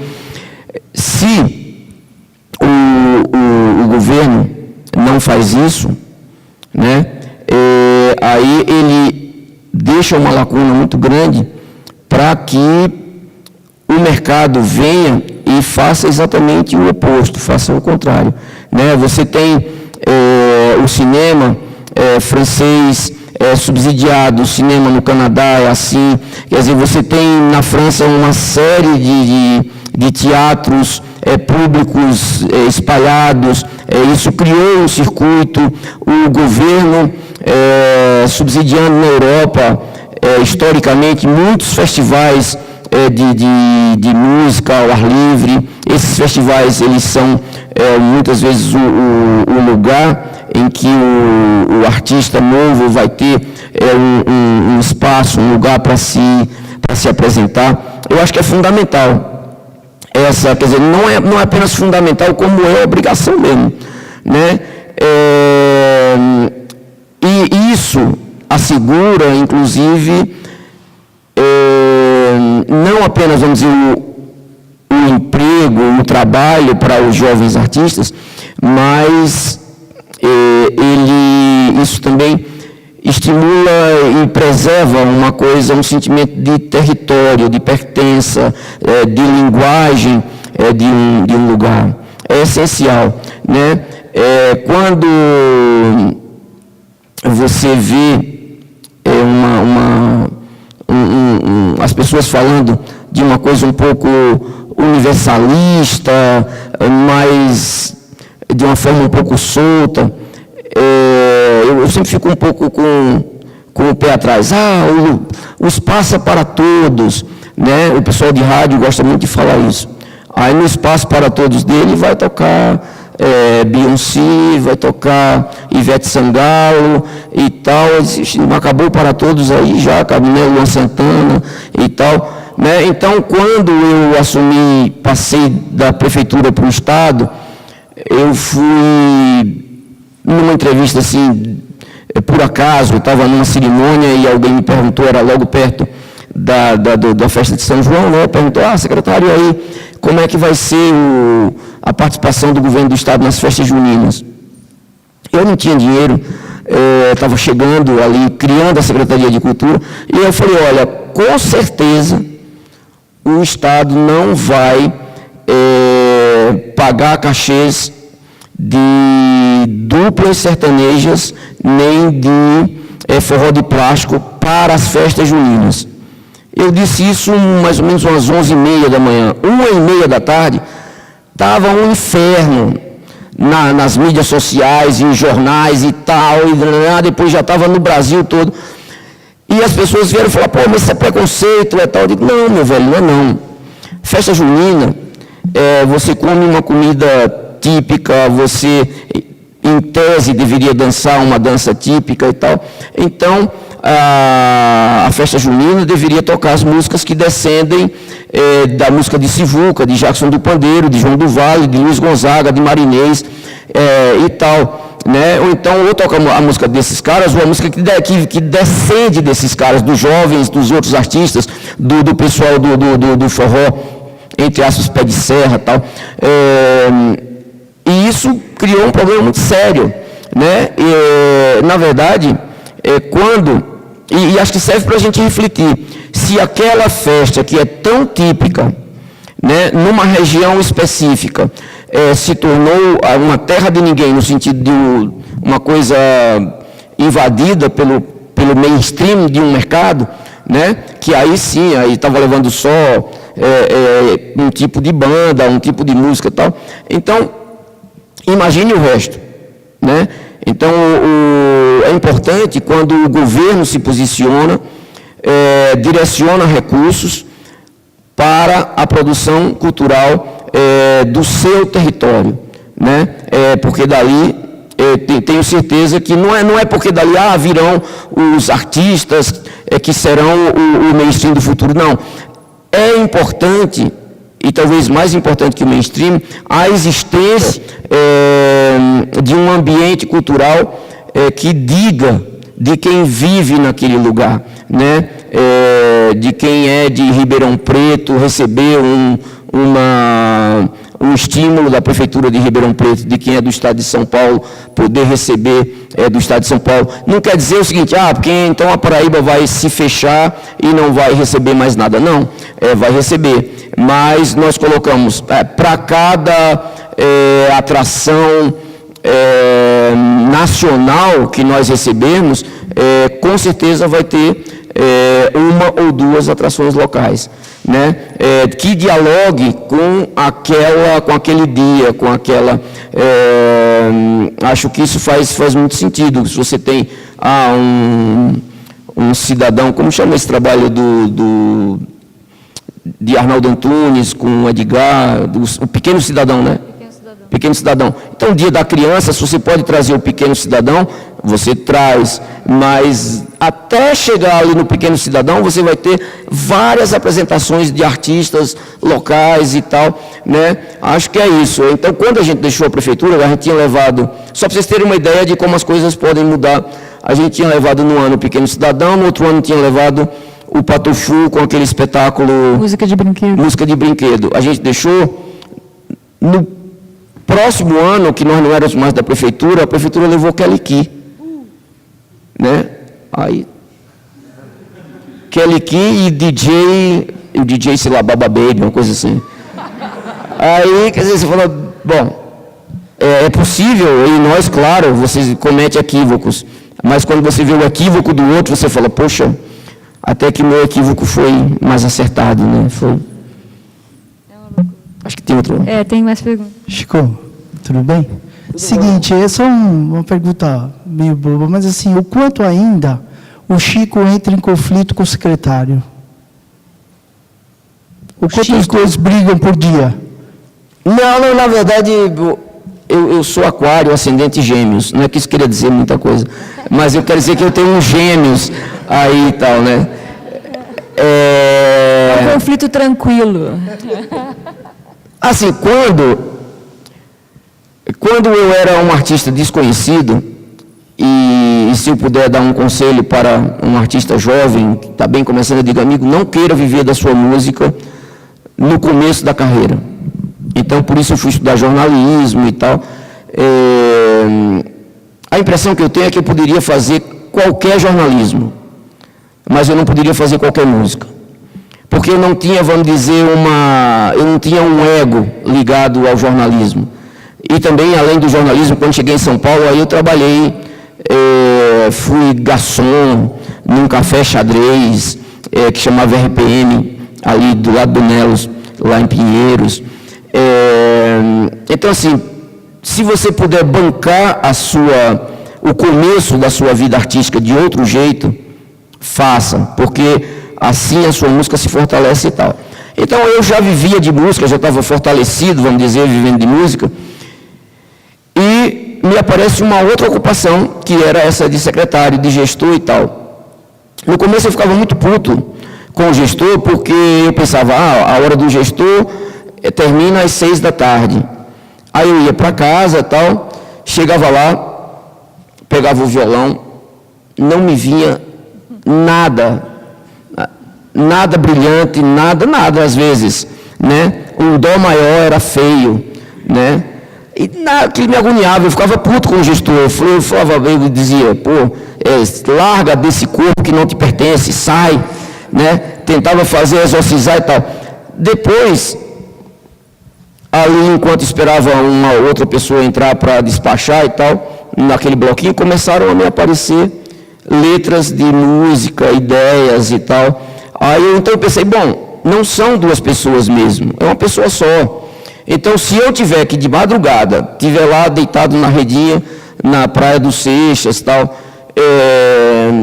se o governo não faz isso, né, aí ele deixa uma lacuna muito grande para que o mercado venha e faça exatamente o oposto, faça o contrário. Né? Você tem o cinema francês subsidiado, o cinema no Canadá é assim, quer dizer, você tem na França uma série de teatros públicos espalhados, isso criou um circuito, o governo subsidiando na Europa, historicamente, muitos festivais de música ao ar livre. Esses festivais, eles são muitas vezes o lugar em que o artista novo vai ter um espaço, um lugar para se apresentar. Eu acho que é fundamental. Quer dizer, não é apenas fundamental, como é obrigação mesmo, né? E isso assegura, inclusive, não apenas, vamos dizer, o emprego emprego, um trabalho para os jovens artistas, mas isso também estimula e preserva uma coisa, um sentimento de território, de pertença, de linguagem de um lugar. É essencial, né? Quando você vê as pessoas falando de uma coisa um pouco universalista, mas de uma forma um pouco solta, eu sempre fico um pouco com o pé atrás. O espaço é para todos, né? O pessoal de rádio gosta muito de falar isso. Aí no espaço para todos dele vai tocar Beyoncé, vai tocar Ivete Sangalo e tal. Acabou para todos aí já, né? Luan Santana e tal, né? Então, quando eu passei da prefeitura para o Estado, eu fui numa entrevista assim, por acaso, eu estava numa cerimônia e alguém me perguntou, era logo perto da festa de São João, né? Perguntou, secretário, aí, como é que vai ser a participação do governo do Estado nas festas juninas? Eu não tinha dinheiro, estava chegando ali, criando a Secretaria de Cultura, e eu falei, olha, com certeza o Estado não vai pagar cachês de duplas sertanejas, nem de forró de plástico para as festas juninas. Eu disse isso mais ou menos umas 11h30 da manhã. 1h30 da tarde, estava um inferno nas mídias sociais, em jornais e tal, e depois já estava no Brasil todo. E as pessoas vieram falar, mas isso é preconceito, tal. Eu digo, não, meu velho, não é não. Festa junina, você come uma comida típica, você, em tese, deveria dançar uma dança típica e tal. Então, a festa junina deveria tocar as músicas que descendem da música de Sivuca, de Jackson do Pandeiro, de João do Vale, de Luiz Gonzaga, de Marinês e tal, né? Ou então, ou toca a música desses caras, ou a música que descende desses caras, dos jovens, dos outros artistas, do pessoal do forró, entre aspas, pé de serra e tal. E isso criou um problema muito sério, né? Na verdade, e acho que serve para a gente refletir, se aquela festa que é tão típica, né, numa região específica, se tornou uma terra de ninguém, no sentido de uma coisa invadida pelo mainstream de um mercado, né, que aí sim, aí estava levando só um tipo de banda, um tipo de música e tal. Então, imagine o resto, né? Então, é importante quando o governo se posiciona, direciona recursos para a produção cultural do seu território, né? Porque dali, tenho certeza que não é porque dali virão os artistas que serão o mainstream do futuro, não. É importante, e talvez mais importante que o mainstream, a existência de um ambiente cultural que diga de quem vive naquele lugar, né? De quem é de Ribeirão Preto, receber um estímulo da Prefeitura de Ribeirão Preto, de quem é do Estado de São Paulo, poder receber do Estado de São Paulo. Não quer dizer o seguinte, porque então a Paraíba vai se fechar e não vai receber mais nada. Não, vai receber. Mas nós colocamos, para cada atração nacional que nós recebermos, com certeza vai ter uma ou duas atrações locais, né? Que dialogue com aquele dia, com aquela... acho que isso faz muito sentido. Se você tem um cidadão, como chama esse trabalho de Arnaldo Antunes com o Edgar, o Pequeno Cidadão, né? Pequeno Cidadão. Então, dia da criança, se você pode trazer o Pequeno Cidadão, você traz, mas até chegar ali no Pequeno Cidadão, você vai ter várias apresentações de artistas locais e tal, né? Acho que é isso. Então, quando a gente deixou a prefeitura, a gente tinha levado, só para vocês terem uma ideia de como as coisas podem mudar, a gente tinha levado no ano o Pequeno Cidadão, no outro ano tinha levado o Patufu com aquele espetáculo... Música de brinquedo. Música de brinquedo. A gente deixou No próximo ano, que nós não éramos mais da prefeitura, a prefeitura levou Kelly Key, né? Aí, Kelly Key e o DJ, sei lá, Baba Baby, uma coisa assim. Aí, quer dizer, você fala, bom, é possível, e nós, claro, você comete equívocos, mas quando você vê o equívoco do outro, você fala, poxa, até que o meu equívoco foi mais acertado, né? Foi. Acho que tem outro. Tem mais perguntas. Chico, tudo bem? Seguinte, é só uma pergunta meio boba, mas assim, o quanto ainda o Chico entra em conflito com o secretário? O quanto os dois brigam por dia? Não, na verdade, eu sou aquário, ascendente gêmeos. Não é que isso queria dizer muita coisa, mas eu quero dizer que eu tenho uns gêmeos aí e tal, né? É um conflito tranquilo. Assim, quando eu era um artista desconhecido, e se eu puder dar um conselho para um artista jovem, que está bem começando, eu digo, amigo, não queira viver da sua música no começo da carreira. Então, por isso eu fui estudar jornalismo e tal. A impressão que eu tenho é que eu poderia fazer qualquer jornalismo, mas eu não poderia fazer qualquer música. Porque eu não tinha, vamos dizer, eu não tinha um ego ligado ao jornalismo. E também, além do jornalismo, quando cheguei em São Paulo, aí eu trabalhei, fui garçom num café xadrez, que chamava RPM, ali do lado do Nelos, lá em Pinheiros. Então, assim, se você puder bancar o começo da sua vida artística de outro jeito, faça, porque assim a sua música se fortalece e tal. Então, eu já vivia de música, já estava fortalecido, vamos dizer, vivendo de música, e me aparece uma outra ocupação, que era essa de secretário, de gestor e tal. No começo eu ficava muito puto com o gestor, porque eu pensava, a hora do gestor termina às 6 da tarde. Aí eu ia para casa e tal, chegava lá, pegava o violão, não me vinha nada brilhante, nada às vezes, né? Um dó maior era feio, né? E aquilo me agoniava, eu ficava puto com o gestor, eu dizia, larga desse corpo que não te pertence, sai, né? Tentava fazer exorcizar e tal. Depois, ali enquanto esperava uma outra pessoa entrar para despachar e tal, naquele bloquinho começaram a me aparecer letras de música, ideias e tal. Aí então eu pensei, bom, não são duas pessoas mesmo, é uma pessoa só. Então, se eu tiver que de madrugada, estiver lá deitado na redinha, na Praia dos Seixas, tal,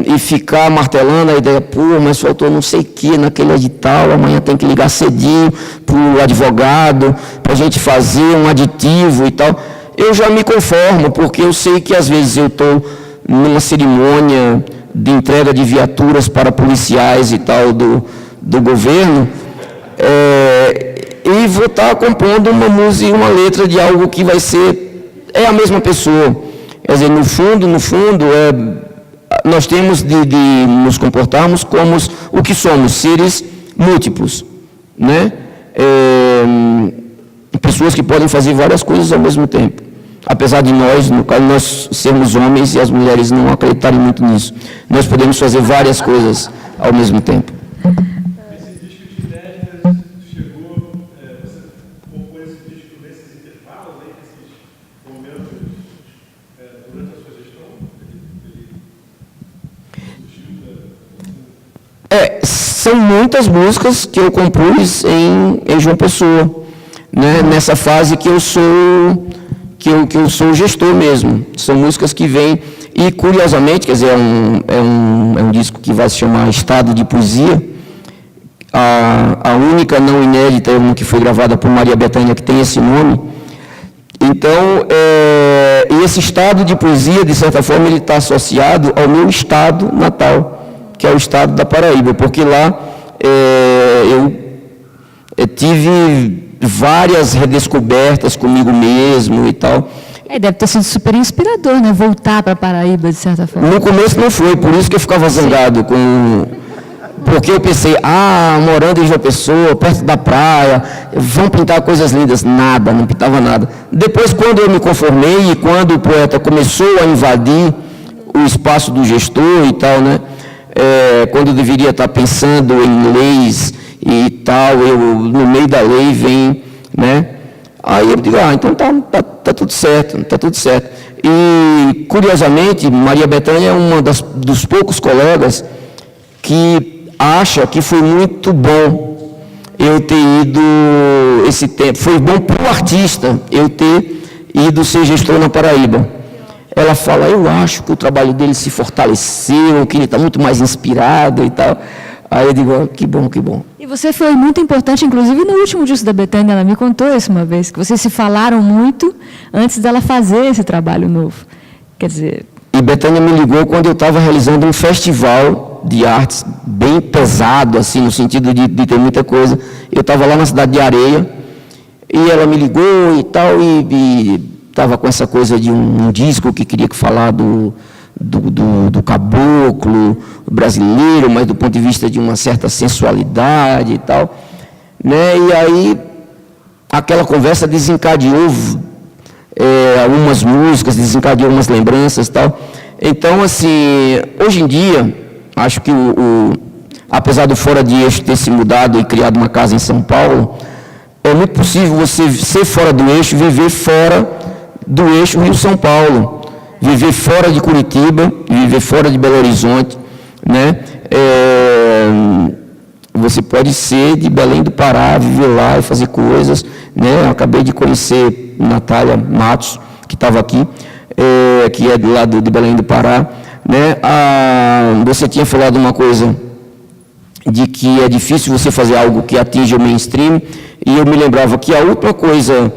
e ficar martelando a ideia, mas faltou não sei o que naquele edital, amanhã tem que ligar cedinho para o advogado, para a gente fazer um aditivo e tal, eu já me conformo, porque eu sei que às vezes eu estou numa cerimônia de entrega de viaturas para policiais e tal do governo, e vou estar compondo uma música e uma letra de algo que vai ser, a mesma pessoa. Quer dizer, no fundo, nós temos de nos comportarmos como o que somos, seres múltiplos, né? Pessoas que podem fazer várias coisas ao mesmo tempo. Apesar de nós sermos homens e as mulheres não acreditarem muito nisso. Nós podemos fazer várias coisas ao mesmo tempo. São muitas músicas que eu compus em João Pessoa, né? Nessa fase que eu sou gestor mesmo. São músicas que vêm, e curiosamente, quer dizer, é um disco que vai se chamar Estado de Poesia, a única não inédita, que foi gravada por Maria Bethânia, que tem esse nome. Então, esse estado de poesia, de certa forma, ele está associado ao meu estado natal, que é o estado da Paraíba, porque lá eu tive várias redescobertas comigo mesmo e tal. Deve ter sido super inspirador, né? Voltar para a Paraíba, de certa forma. No começo não foi, por isso que eu ficava zangado com Porque eu pensei, morando em João Pessoa, perto da praia, vão pintar coisas lindas. Nada, não pintava nada. Depois, quando eu me conformei e quando o poeta começou a invadir o espaço do gestor e tal, né? Quando eu deveria estar pensando em leis e tal, no meio da lei vem, né? Aí eu digo, então tá tudo certo, tá tudo certo. E, curiosamente, Maria Bethânia é uma dos poucos colegas que acha que foi muito bom eu ter ido esse tempo. Foi bom para o artista eu ter ido ser gestor na Paraíba. Ela fala, eu acho que o trabalho dele se fortaleceu, que ele está muito mais inspirado e tal. Aí eu digo, que bom, que bom. E você foi muito importante, inclusive no último disco da Bethânia, ela me contou isso uma vez, que vocês se falaram muito antes dela fazer esse trabalho novo. Quer dizer... E Bethânia me ligou quando eu estava realizando um festival de artes bem pesado, assim, no sentido de ter muita coisa. Eu estava lá na cidade de Areia, e ela me ligou e tal, e estava com essa coisa de um disco que queria falar do caboclo brasileiro, mas do ponto de vista de uma certa sensualidade e tal, né? E aí aquela conversa desencadeou algumas músicas, desencadeou umas lembranças e tal. Então, assim, hoje em dia, acho que apesar do Fora de Eixo ter se mudado e criado uma casa em São Paulo, é muito possível você ser fora do eixo, viver fora do eixo Rio-São Paulo, viver fora de Curitiba, viver fora de Belo Horizonte, né? Você pode ser de Belém do Pará, viver lá e fazer coisas, né? Eu acabei de conhecer Natália Matos, que estava aqui, que é do lado de Belém do Pará, né? Você tinha falado uma coisa de que é difícil você fazer algo que atinja o mainstream, e eu me lembrava que a última coisa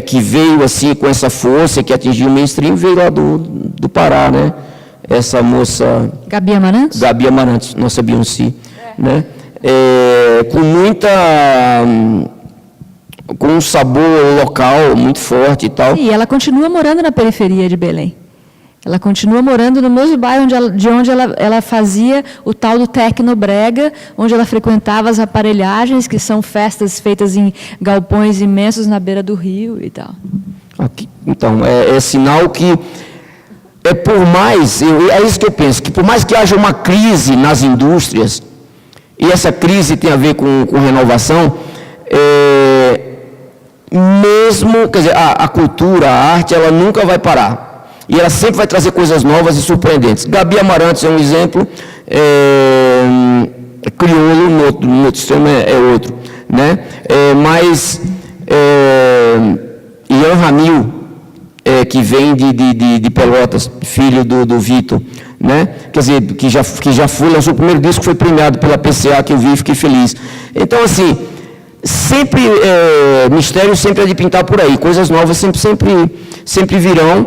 que veio assim com essa força, que atingiu o mainstream, veio lá do Pará, né? Essa moça... Gabi Amarantos? Gabi Amarantos, nossa Beyoncé, né? Com um sabor local muito forte e tal. E ela continua morando na periferia de Belém. Ela continua morando no mesmo bairro de onde ela fazia o tal do Tecnobrega, onde ela frequentava as aparelhagens, que são festas feitas em galpões imensos na beira do rio e tal. Então, é sinal que, por mais, é isso que eu penso, que por mais que haja uma crise nas indústrias, e essa crise tem a ver com renovação, mesmo, quer dizer, a cultura, a arte, ela nunca vai parar. E ela sempre vai trazer coisas novas e surpreendentes. Gabi Amarantos é um exemplo, Criolo, no outro sistema é outro, né? Mas Ian Ramil, que vem de Pelotas, filho do Vitor, né? Quer dizer, que já foi, lançou o primeiro disco, foi premiado pela PCA, que eu vi e fiquei feliz. Então, assim, sempre, mistério sempre é de pintar por aí, coisas novas sempre virão.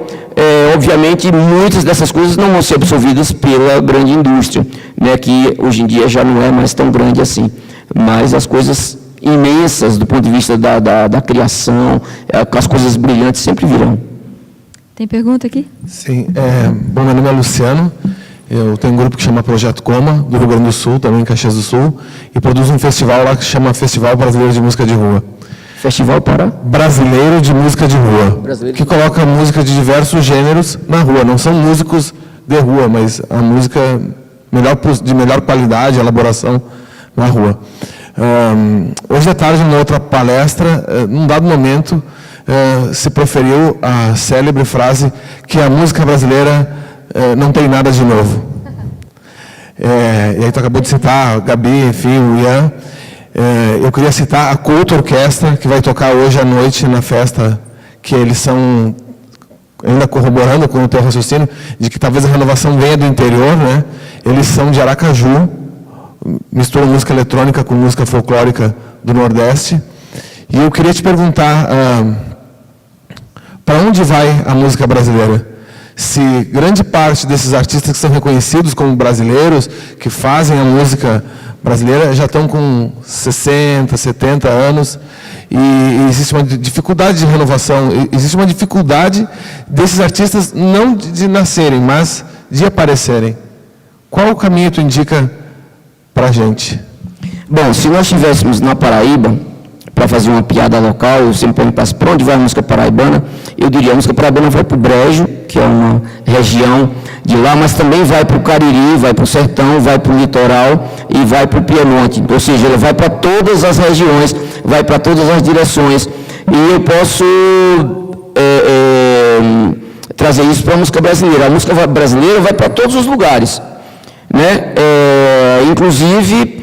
Obviamente, muitas dessas coisas não vão ser absorvidas pela grande indústria, né, que hoje em dia já não é mais tão grande assim. Mas as coisas imensas, do ponto de vista da criação, as coisas brilhantes sempre virão. Tem pergunta aqui? Sim. Bom, meu nome é Luciano. Eu tenho um grupo que chama Projeto Coma, do Rio Grande do Sul, também em Caxias do Sul, e produzo um festival lá que chama Festival Brasileiro de Música de Rua. Festival para? Brasileiro de Música de Rua, que coloca música de diversos gêneros na rua. Não são músicos de rua, mas a música de melhor qualidade, elaboração na rua. Hoje à tarde, numa outra palestra, num dado momento, se proferiu a célebre frase que a música brasileira não tem nada de novo. E aí tu acabou de citar a Gabi, enfim, o Ian. Eu queria citar a Couto Orquestra, que vai tocar hoje à noite na festa, que eles são, ainda corroborando com o teu raciocínio, de que talvez a renovação venha do interior, né? Eles são de Aracaju, misturam música eletrônica com música folclórica do Nordeste. E eu queria te perguntar, para onde vai a música brasileira? Se grande parte desses artistas que são reconhecidos como brasileiros, que fazem a música brasileira, já estão com 60, 70 anos, e existe uma dificuldade de renovação, existe uma dificuldade desses artistas não de nascerem, mas de aparecerem. Qual o caminho tu indica para a gente? Bom, se nós estivéssemos na Paraíba, para fazer uma piada local, eu sempre perguntasse para onde vai a música paraibana, eu diria, a música paraibana vai para o Brejo, que é uma região de lá, mas também vai para o Cariri, vai para o Sertão, vai para o Litoral e vai para o Piemonte. Ou seja, ela vai para todas as regiões, vai para todas as direções. E eu posso trazer isso para a música brasileira. A música brasileira vai para todos os lugares, né? Inclusive,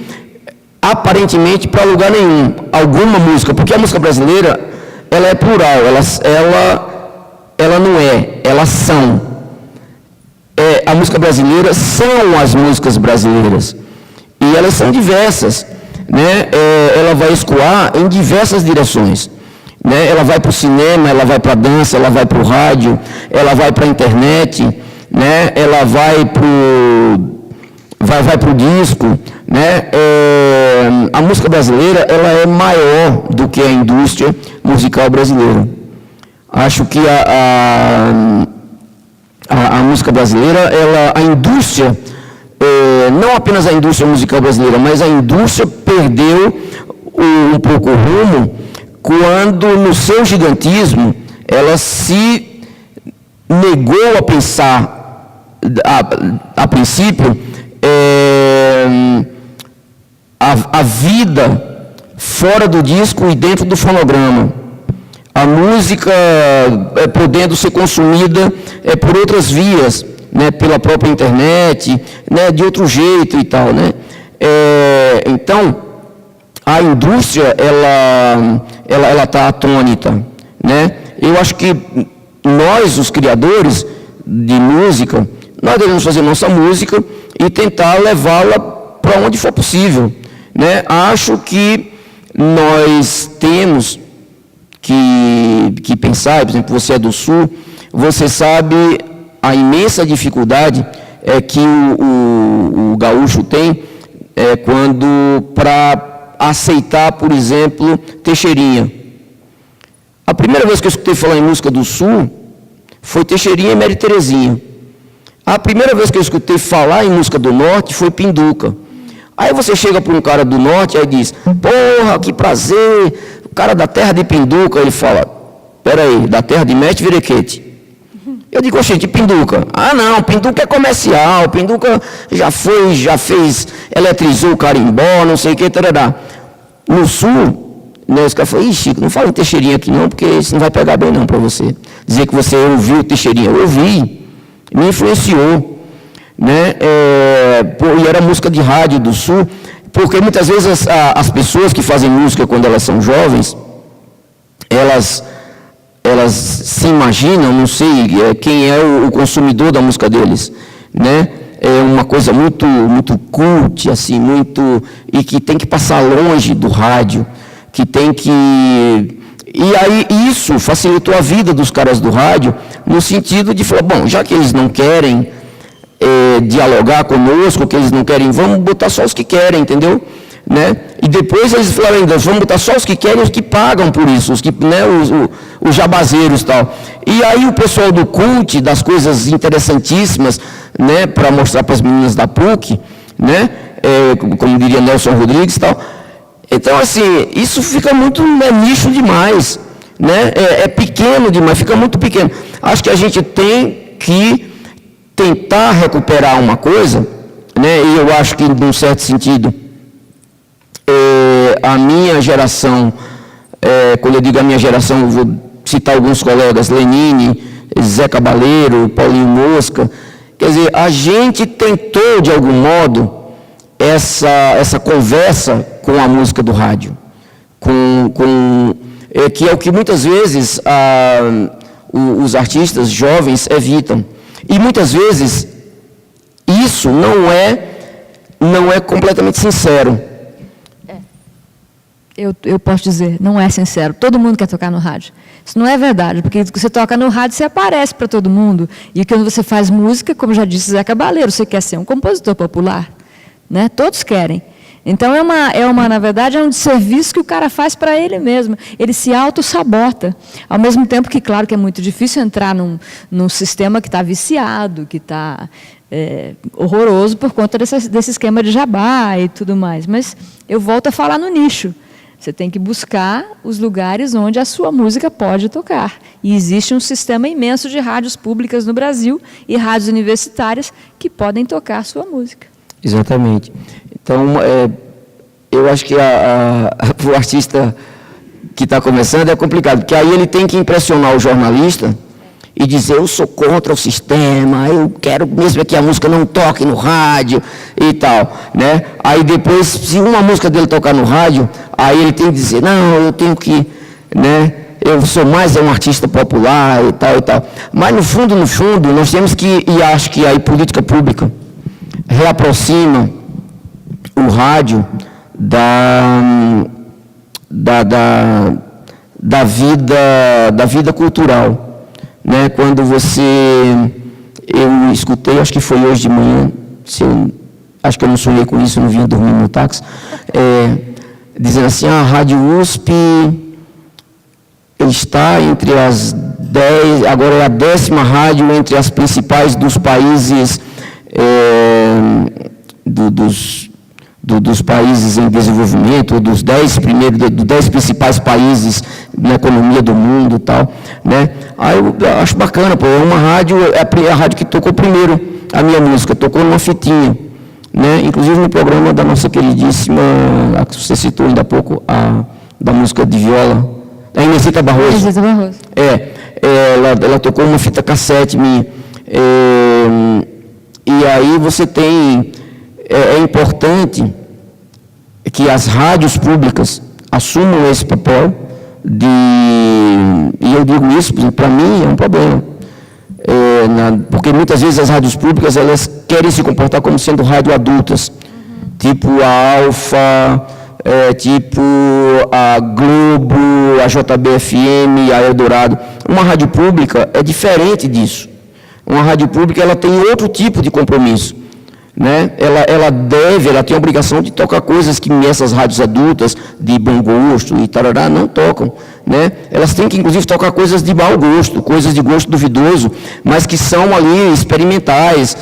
aparentemente para lugar nenhum, alguma música, porque a música brasileira, ela é plural, ela não é, elas são. A música brasileira são as músicas brasileiras, e elas são diversas, né? Ela vai escoar em diversas direções, né? Ela vai para o cinema, ela vai para a dança, ela vai para o rádio, ela vai para a internet, né? Ela vai para o disco, né? A música brasileira, ela é maior do que a indústria musical brasileira. Acho que a música brasileira, a indústria, não apenas a indústria musical brasileira, mas a indústria perdeu um pouco o rumo quando, no seu gigantismo, ela se negou a pensar, a princípio, a vida fora do disco e dentro do fonograma. A música podendo ser consumida por outras vias, né, pela própria internet, né, de outro jeito e tal, né? Então, a indústria, ela está atônita, né? Eu acho que nós, os criadores de música, nós devemos fazer nossa música e tentar levá-la para onde for possível, né? Acho que nós temos que pensar, por exemplo, você é do Sul, você sabe a imensa dificuldade que o gaúcho tem quando para aceitar, por exemplo, Teixeirinha. A primeira vez que eu escutei falar em música do Sul foi Teixeirinha e Mary Terezinha. A primeira vez que eu escutei falar em música do Norte foi Pinduca. Aí você chega para um cara do Norte e diz, porra, que prazer, o cara da terra de Pinduca, ele fala, peraí, da terra de Mestre Virequete. Eu digo, gente, Pinduca. Ah, não, Pinduca é comercial, Pinduca já fez, eletrizou o carimbó, não sei o que, tarará. No Sul, né, os caras falam, Chico, não fala em Teixeirinha aqui não, porque isso não vai pegar bem não para você. Dizer que você ouviu Teixeirinha. Eu ouvi, me influenciou, né? E era música de rádio do Sul, porque muitas vezes as pessoas que fazem música quando elas são jovens, elas se imaginam, não sei quem é o consumidor da música deles, né? É uma coisa muito cult, assim, e que tem que passar longe do rádio, que tem que... E aí isso facilitou a vida dos caras do rádio, no sentido de falar, bom, já que eles não querem dialogar conosco, que eles não querem, vamos botar só os que querem, entendeu? Né? E depois eles falaram ainda, vamos botar só os que querem, os que pagam por isso, os que, né, os jabazeiros e tal. E aí o pessoal do cult, das coisas interessantíssimas, né, para mostrar para as meninas da PUC, né, como diria Nelson Rodrigues e tal. Então, assim, isso fica muito nicho demais, né? É pequeno demais, fica muito pequeno. Acho que a gente tem que tentar recuperar uma coisa, né? E eu acho que, num certo sentido, a minha geração, quando eu digo a minha geração, eu vou citar alguns colegas, Lenine, Zé Cabaleiro, Paulinho Mosca, quer dizer, a gente tentou, de algum modo, essa conversa com a música do rádio, que é o que muitas vezes os artistas jovens evitam. E muitas vezes isso não é completamente sincero. Eu posso dizer, não é sincero. Todo mundo quer tocar no rádio. Isso não é verdade, porque você toca no rádio, você aparece para todo mundo. E quando você faz música, como já disse Zé Cabaleiro, você quer ser um compositor popular, né? Todos querem. Então, na verdade, é um desserviço que o cara faz para ele mesmo. Ele se auto-sabota. Ao mesmo tempo que, claro, que é muito difícil entrar num sistema que está viciado, que está horroroso por conta desse esquema de jabá e tudo mais. Mas eu volto a falar no nicho. Você tem que buscar os lugares onde a sua música pode tocar. E existe um sistema imenso de rádios públicas no Brasil e rádios universitárias que podem tocar a sua música. Exatamente. Então, eu acho que o artista que está começando é complicado, porque aí ele tem que impressionar o jornalista e dizer, eu sou contra o sistema, eu quero mesmo que a música não toque no rádio e tal, né? Aí depois, se uma música dele tocar no rádio, aí ele tem que dizer, não, eu tenho que, né? Eu sou mais um artista popular e tal e tal. Mas no fundo, nós temos que, e acho que aí política pública reaproxima o rádio da vida cultural. Né, quando eu escutei, acho que foi hoje de manhã, acho que eu não sonhei com isso, eu não vinha dormindo no táxi, dizendo assim, a Rádio USP está entre as 10, agora é a 10ª rádio entre as principais dos países, dos países em desenvolvimento, dos 10 principais países na economia do mundo e tal, né? Aí eu acho bacana, pô, é uma rádio, é a rádio que tocou primeiro a minha música, tocou numa fitinha, né? Inclusive no programa da nossa queridíssima, a que você citou ainda há pouco, da música de viola, a Inesita Barroso. Inesita Barroso. Ela tocou uma fita cassete minha. E aí você tem... É importante que as rádios públicas assumam esse papel e eu digo isso, para mim é um problema, porque muitas vezes as rádios públicas elas querem se comportar como sendo rádio adultas, tipo a Alfa, tipo a Globo, a JBFM, a Eldorado. Uma rádio pública é diferente disso. Uma rádio pública ela tem outro tipo de compromisso. Né? Ela tem a obrigação de tocar coisas que essas rádios adultas, de bom gosto e tarará, não tocam. Né? Elas têm que, inclusive, tocar coisas de mau gosto, coisas de gosto duvidoso, mas que são ali experimentais,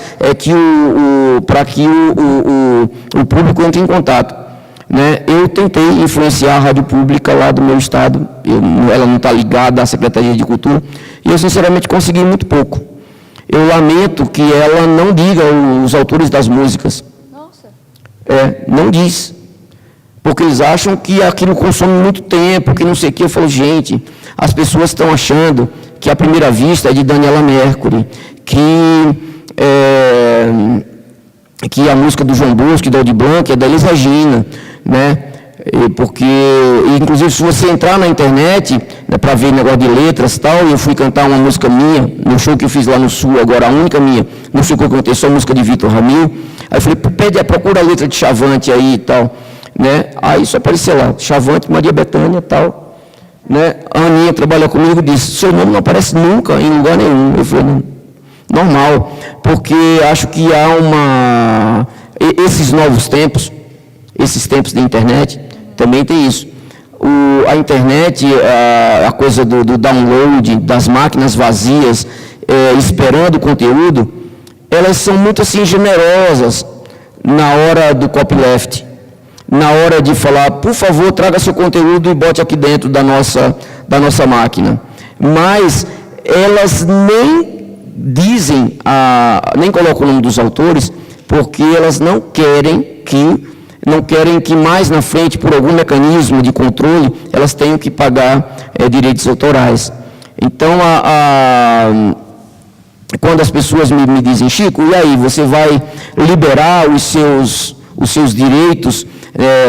para que o público entre em contato. Né? Eu tentei influenciar a rádio pública lá do meu estado, ela não está ligada à Secretaria de Cultura, e eu, sinceramente, consegui muito pouco. Eu lamento que ela não diga os autores das músicas. Nossa. Não diz. Porque eles acham que aquilo consome muito tempo, que não sei o que. Eu falo, gente, as pessoas estão achando que A Primeira Vista é de Daniela Mercury, que a música do João Bosco e da Aldir Blanc é da Elis Regina, né? Porque, inclusive, se você entrar na internet, né, para ver negócio de letras e tal, eu fui cantar uma música minha, no show que eu fiz lá no Sul, agora a única minha, no show que eu cantei só música de Vitor Ramil, aí eu falei, procura a letra de Chavante aí e tal, né? Aí só apareceu lá, Chavante, Maria Bethânia e tal, né? A Aninha trabalha comigo e disse, seu nome não aparece nunca em lugar nenhum. Eu falei, normal, porque acho que há esses novos tempos, esses tempos da internet, também tem isso. A internet, a coisa do download, das máquinas vazias, esperando o conteúdo, elas são muito assim generosas na hora do copyleft, na hora de falar, por favor, traga seu conteúdo e bote aqui dentro da nossa máquina. Mas elas nem dizem, nem colocam o nome dos autores, porque elas não querem que mais na frente, por algum mecanismo de controle, elas tenham que pagar direitos autorais. Então, quando as pessoas me dizem, Chico, e aí, você vai liberar os seus direitos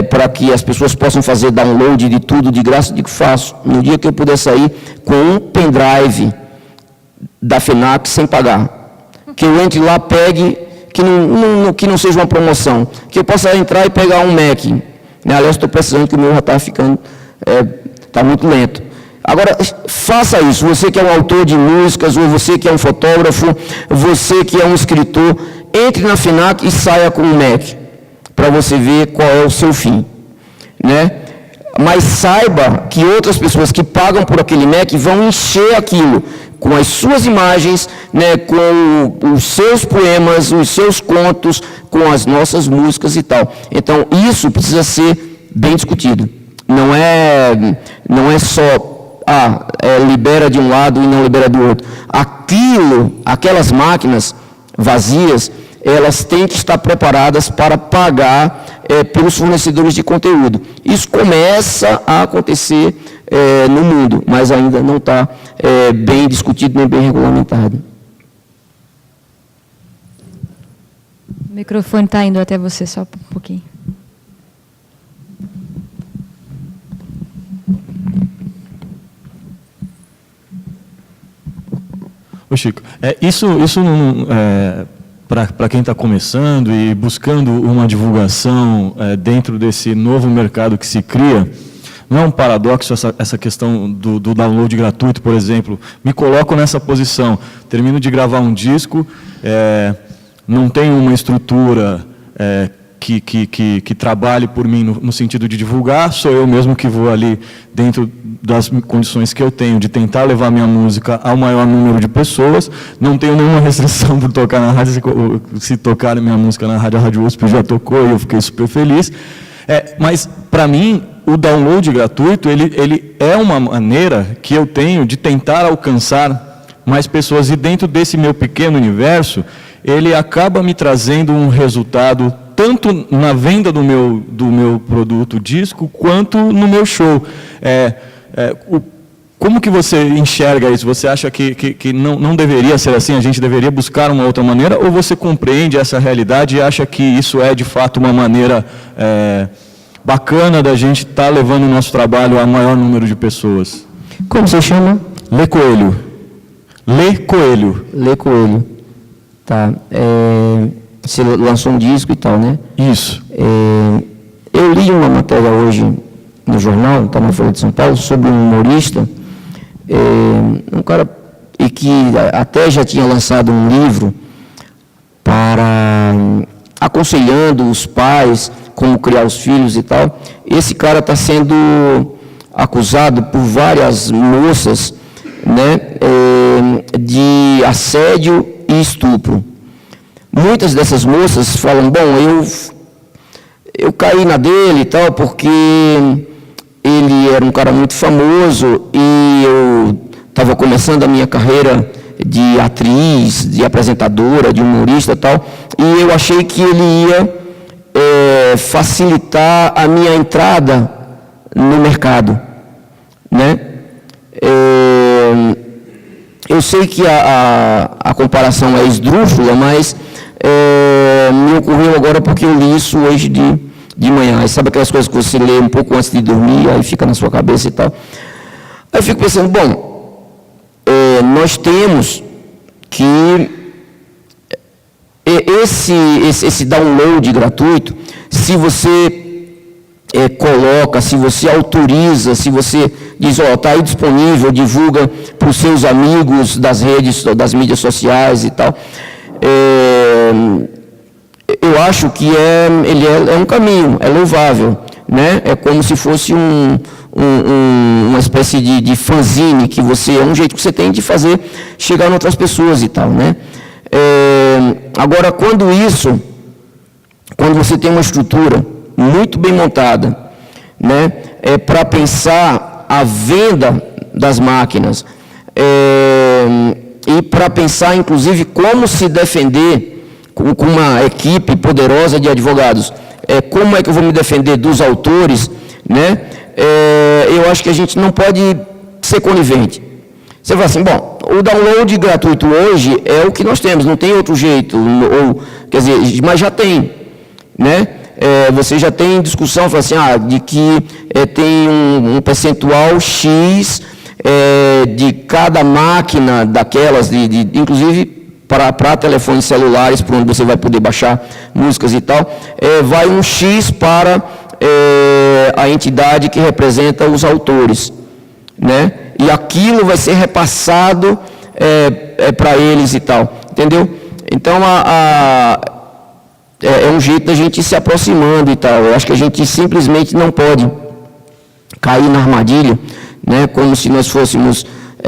para que as pessoas possam fazer download de tudo de graça? Eu digo, faço. No dia que eu puder sair com um pendrive da FENAC sem pagar, que eu entre lá, pegue... Que não seja uma promoção, que eu possa entrar e pegar um Mac. Né? Aliás, estou precisando, que o meu já está ficando, está muito lento. Agora, faça isso, você que é um autor de músicas, ou você que é um fotógrafo, você que é um escritor, entre na FENAC e saia com um Mac, para você ver qual é o seu fim. Né? Mas saiba que outras pessoas que pagam por aquele Mac vão encher aquilo com as suas imagens, né, com os seus poemas, os seus contos, com as nossas músicas e tal. Então, isso precisa ser bem discutido. Não é só, libera de um lado e não libera do outro. Aquelas máquinas vazias, elas têm que estar preparadas para pagar pelos fornecedores de conteúdo. Isso começa a acontecer no mundo, mas ainda não está bem discutido nem bem regulamentado. O microfone está indo até você, só um pouquinho. Ô Chico, isso para quem está começando e buscando uma divulgação dentro desse novo mercado que se cria, não é um paradoxo essa questão do download gratuito, por exemplo? Me coloco nessa posição, termino de gravar um disco, não tenho uma estrutura que trabalhe por mim no sentido de divulgar, sou eu mesmo que vou ali dentro das condições que eu tenho de tentar levar minha música ao maior número de pessoas, não tenho nenhuma restrição por tocar na rádio, se tocar minha música na rádio, a Rádio USP já tocou e eu fiquei super feliz. Mas, para mim, o download gratuito, ele é uma maneira que eu tenho de tentar alcançar mais pessoas, e dentro desse meu pequeno universo, ele acaba me trazendo um resultado tanto na venda do meu produto disco, quanto no meu show. Como que você enxerga isso? Você acha que não deveria ser assim? A gente deveria buscar uma outra maneira? Ou você compreende essa realidade e acha que isso é, de fato, uma maneira bacana da gente estar levando o nosso trabalho a maior número de pessoas? Como você chama? Lê Coelho. Lê Coelho. Lê Coelho. Tá. Você lançou um disco e tal, né? Isso. Eu li uma matéria hoje no jornal, está na Folha de São Paulo, sobre um humorista, um cara e que até já tinha lançado um livro aconselhando os pais como criar os filhos e tal. Esse cara está sendo acusado por várias moças, né, de assédio e estupro. Muitas dessas moças falam, bom, eu caí na dele e tal, porque ele era um cara muito famoso e eu estava começando a minha carreira de atriz, de apresentadora, de humorista e tal, e eu achei que ele ia facilitar a minha entrada no mercado, né? Eu sei que a comparação é esdrúxula, mas me ocorreu agora porque eu li isso hoje de manhã. Aí, sabe aquelas coisas que você lê um pouco antes de dormir, aí fica na sua cabeça e tal. Aí eu fico pensando, bom, nós temos que esse download gratuito, se você coloca, se você autoriza, se você diz, está aí disponível, divulga para os seus amigos das redes, das mídias sociais e tal, eu acho que ele é um caminho, é louvável, né? É como se fosse uma espécie de fanzine, que é um jeito que você tem de fazer chegar em outras pessoas e tal, né? Agora, quando você tem uma estrutura muito bem montada, né, para pensar a venda das máquinas, e para pensar, inclusive, como se defender com uma equipe poderosa de advogados, como é que eu vou me defender dos autores, né? Eu acho que a gente não pode ser conivente. Você fala assim, bom, o download gratuito hoje é o que nós temos, não tem outro jeito, quer dizer, mas já tem, né? Você já tem discussão, fala assim, de que tem um percentual X de cada máquina daquelas, inclusive para telefones celulares, por onde você vai poder baixar músicas e tal, vai um X para a entidade que representa os autores, né? E aquilo vai ser repassado para eles e tal, entendeu? Então, é um jeito da gente ir se aproximando e tal. Eu acho que a gente simplesmente não pode cair na armadilha, né? Como se nós fôssemos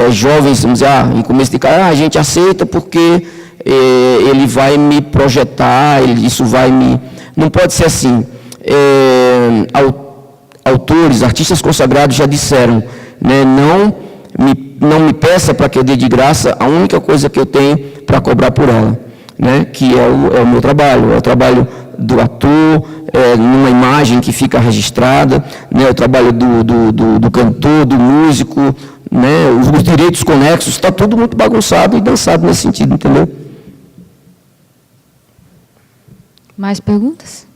jovens, vamos dizer, em começo de carreira, a gente aceita porque ele vai me projetar, isso vai me... Não pode ser assim. Autores, artistas consagrados já disseram, né, não me peça para que eu dê de graça a única coisa que eu tenho para cobrar por ela, né, que é o meu trabalho, é o trabalho do ator, numa imagem que fica registrada, né, o trabalho do cantor, do músico, né, os direitos conexos, está tudo muito bagunçado e dançado nesse sentido, entendeu? Mais perguntas?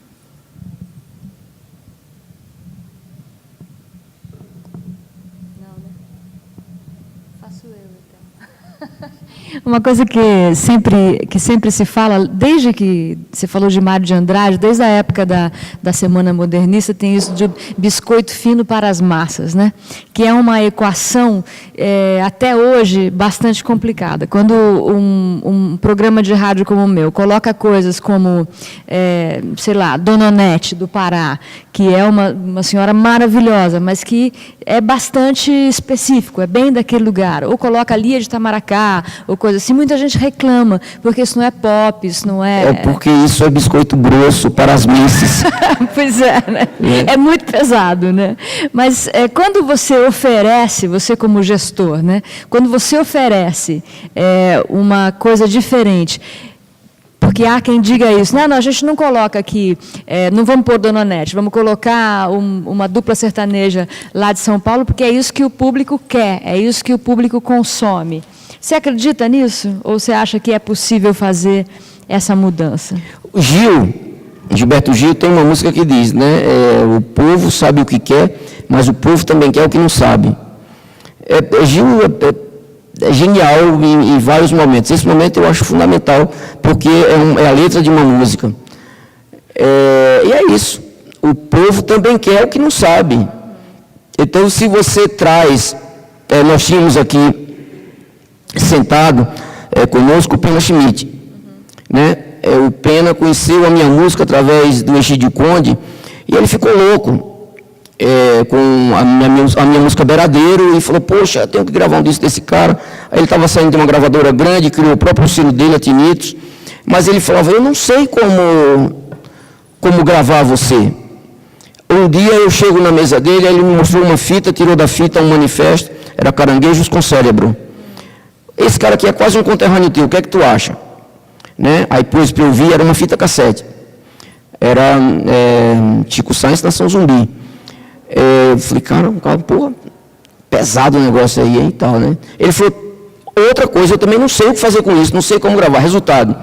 Uma coisa que sempre se fala, desde que você falou de Mário de Andrade, desde a época da Semana Modernista, tem isso de biscoito fino para as massas, né? Que é uma equação, até hoje, bastante complicada. Quando um programa de rádio como o meu coloca coisas como, sei lá, Dona Onete, do Pará, que é uma senhora maravilhosa, mas que é bastante específico, é bem daquele lugar. Ou coloca Lia de Itamaracá, ou coisa assim, muita gente reclama, porque isso não é pop, isso não é... É porque isso é biscoito grosso para as misses. Pois é, né? É muito pesado, né? Mas quando você oferece, você como gestor, né? Quando você oferece uma coisa diferente, porque há quem diga isso, não, a gente não coloca aqui, não vamos pôr Dona Onete, vamos colocar uma dupla sertaneja lá de São Paulo, porque é isso que o público quer, é isso que o público consome. Você acredita nisso? Ou você acha que é possível fazer essa mudança? Gilberto Gil tem uma música que diz, né? O povo sabe o que quer, mas o povo também quer o que não sabe. Gil é genial em vários momentos. Esse momento eu acho fundamental, porque é a letra de uma música. E é isso. O povo também quer o que não sabe. Então, se você traz... nós tínhamos aqui sentado conosco o Pena Schmidt, né? O Pena conheceu a minha música através do Egídio Conde e ele ficou louco com a minha música Beiradeiro e falou, poxa, tenho que gravar um disco desse cara. Aí ele estava saindo de uma gravadora grande, criou o próprio selo dele, a Tinitos, mas ele falava, eu não sei como gravar você. Um dia eu chego na mesa dele, aí ele me mostrou uma fita, tirou da fita um manifesto, era Caranguejos com Cérebro. Esse cara aqui é quase um conterrâneo teu, o que é que tu acha? Né? Aí depois para eu ouvir, era uma fita cassete. Era Chico Science, Nação Zumbi. Eu falei, cara, porra, pesado o negócio aí e tal, né? Ele falou, outra coisa, eu também não sei o que fazer com isso, não sei como gravar. Resultado,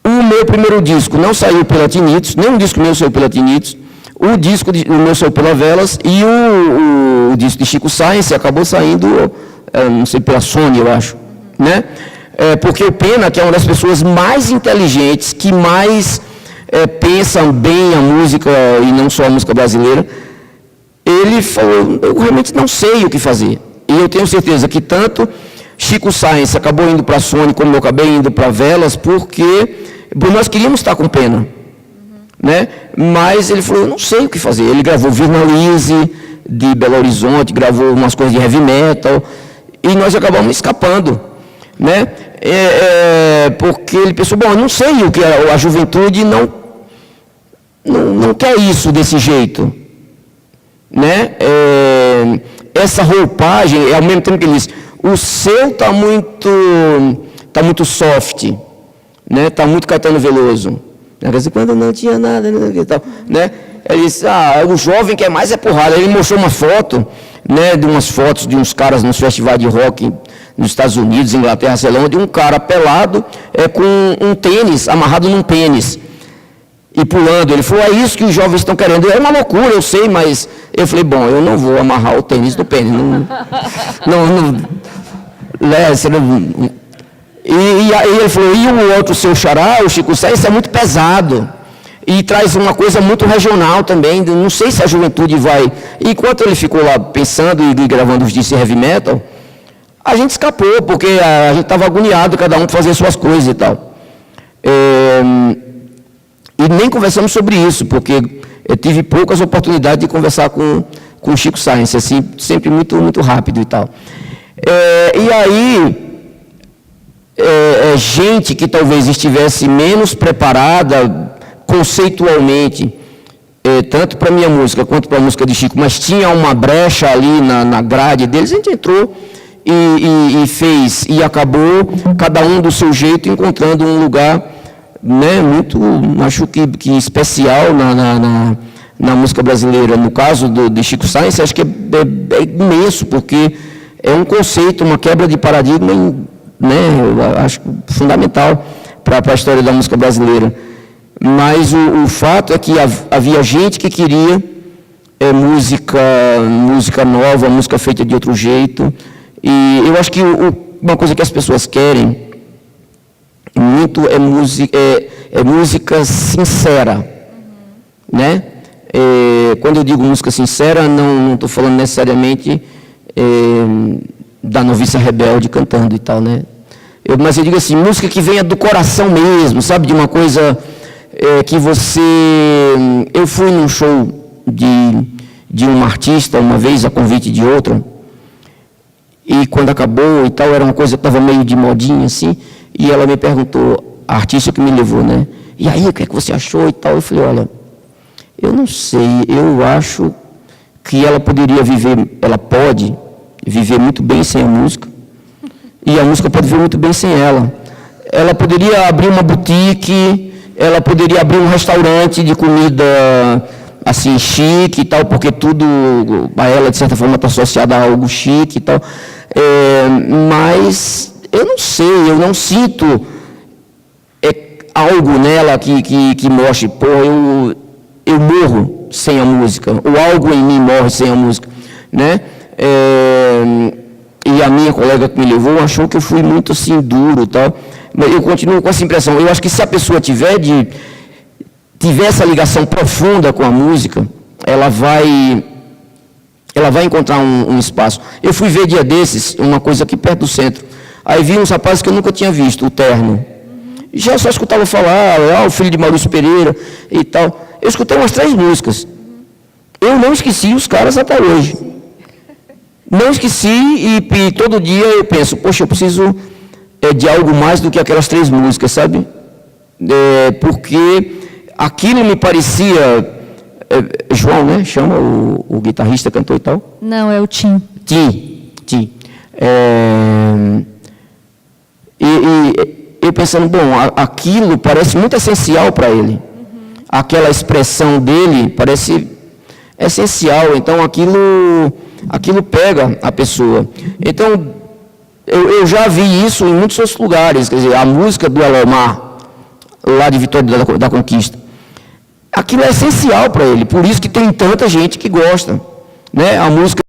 o meu primeiro disco não saiu pela Tinitos, nenhum disco meu saiu pela Tinitos, o meu saiu pela Velas e o disco de Chico Science acabou saindo... não sei, pela Sony, eu acho, né? Porque o Pena, que é uma das pessoas mais inteligentes, que mais pensam bem a música, e não só a música brasileira, ele falou, eu realmente não sei o que fazer. E eu tenho certeza que tanto Chico Science acabou indo para a Sony, como eu acabei indo para Velas, porque nós queríamos estar com Pena, né? Mas ele falou, eu não sei o que fazer. Ele gravou Virnalize, de Belo Horizonte, gravou umas coisas de heavy metal, e nós acabamos escapando, né? Porque ele pensou, bom, eu não sei o que a juventude não quer isso desse jeito, né? Essa roupagem, ao mesmo tempo que ele disse, o seu está muito soft, né? Está muito Caetano Veloso. Quer dizer, quando não tinha nada, né? Ele disse, o jovem quer mais é porrada. Ele mostrou uma foto, né, de umas fotos de uns caras nos festivais de rock nos Estados Unidos, Inglaterra, sei lá, onde um cara pelado com um tênis amarrado num pênis e pulando. Ele falou, é isso que os jovens estão querendo. É uma loucura, eu sei, mas eu falei, bom, eu não vou amarrar o tênis no pênis. E aí ele falou, e o outro seu xará, o Chico Science, é muito pesado. E traz uma coisa muito regional também, não sei se a juventude vai... Enquanto ele ficou lá pensando e gravando os discos de heavy metal, a gente escapou, porque a gente estava agoniado, cada um para fazer suas coisas e tal. E nem conversamos sobre isso, porque eu tive poucas oportunidades de conversar com o Chico Science, assim, sempre muito, muito rápido e tal. E aí, gente que talvez estivesse menos preparada conceitualmente, tanto para a minha música quanto para a música de Chico, mas tinha uma brecha ali na grade deles, a gente entrou e fez, e acabou, cada um do seu jeito, encontrando um lugar, né, muito, acho que especial na música brasileira. No caso de Chico Science, acho que é imenso, porque é um conceito, uma quebra de paradigma, né, eu acho fundamental para a história da música brasileira. Mas o fato é que havia gente que queria música nova, música feita de outro jeito. E eu acho que uma coisa que as pessoas querem muito é música sincera, né? Quando eu digo música sincera, não estou falando necessariamente da noviça rebelde cantando e tal, né? Mas eu digo assim, música que venha do coração mesmo, sabe? De uma coisa que você... Eu fui num show de um artista uma vez, a convite de outro, e quando acabou e tal, era uma coisa que estava meio de modinha, assim, e ela me perguntou, a artista que me levou, né? E aí, o que é que você achou e tal? Eu falei, olha, eu não sei, eu acho que ela pode viver muito bem sem a música, e a música pode viver muito bem sem ela. Ela poderia abrir uma boutique, ela poderia abrir um restaurante de comida assim, chique e tal, porque tudo a ela, de certa forma, está associado a algo chique e tal. Mas eu não sei, eu não sinto algo nela que mostre, pô, eu morro sem a música, ou algo em mim morre sem a música, né? E a minha colega que me levou achou que eu fui muito assim, duro e tal. Mas eu continuo com essa impressão. Eu acho que se a pessoa tiver essa ligação profunda com a música, ela vai encontrar um espaço. Eu fui ver dia desses, uma coisa aqui perto do centro. Aí vi uns rapazes que eu nunca tinha visto, o Terno. Já só escutava falar, o filho de Maurício Pereira e tal. Eu escutei umas 3 músicas. Eu não esqueci os caras até hoje. Não esqueci e todo dia eu penso, poxa, eu preciso de algo mais do que aquelas 3 músicas, sabe? Porque aquilo me parecia... João, né? Chama o guitarrista, cantor e tal? Não, é o Tim. Tim. Eu pensando, bom, aquilo parece muito essencial para ele. Aquela expressão dele parece essencial, então aquilo pega a pessoa. Então, eu já vi isso em muitos outros lugares, quer dizer, a música do Elomar, lá de Vitória da Conquista, aquilo é essencial para ele, por isso que tem tanta gente que gosta, né? A música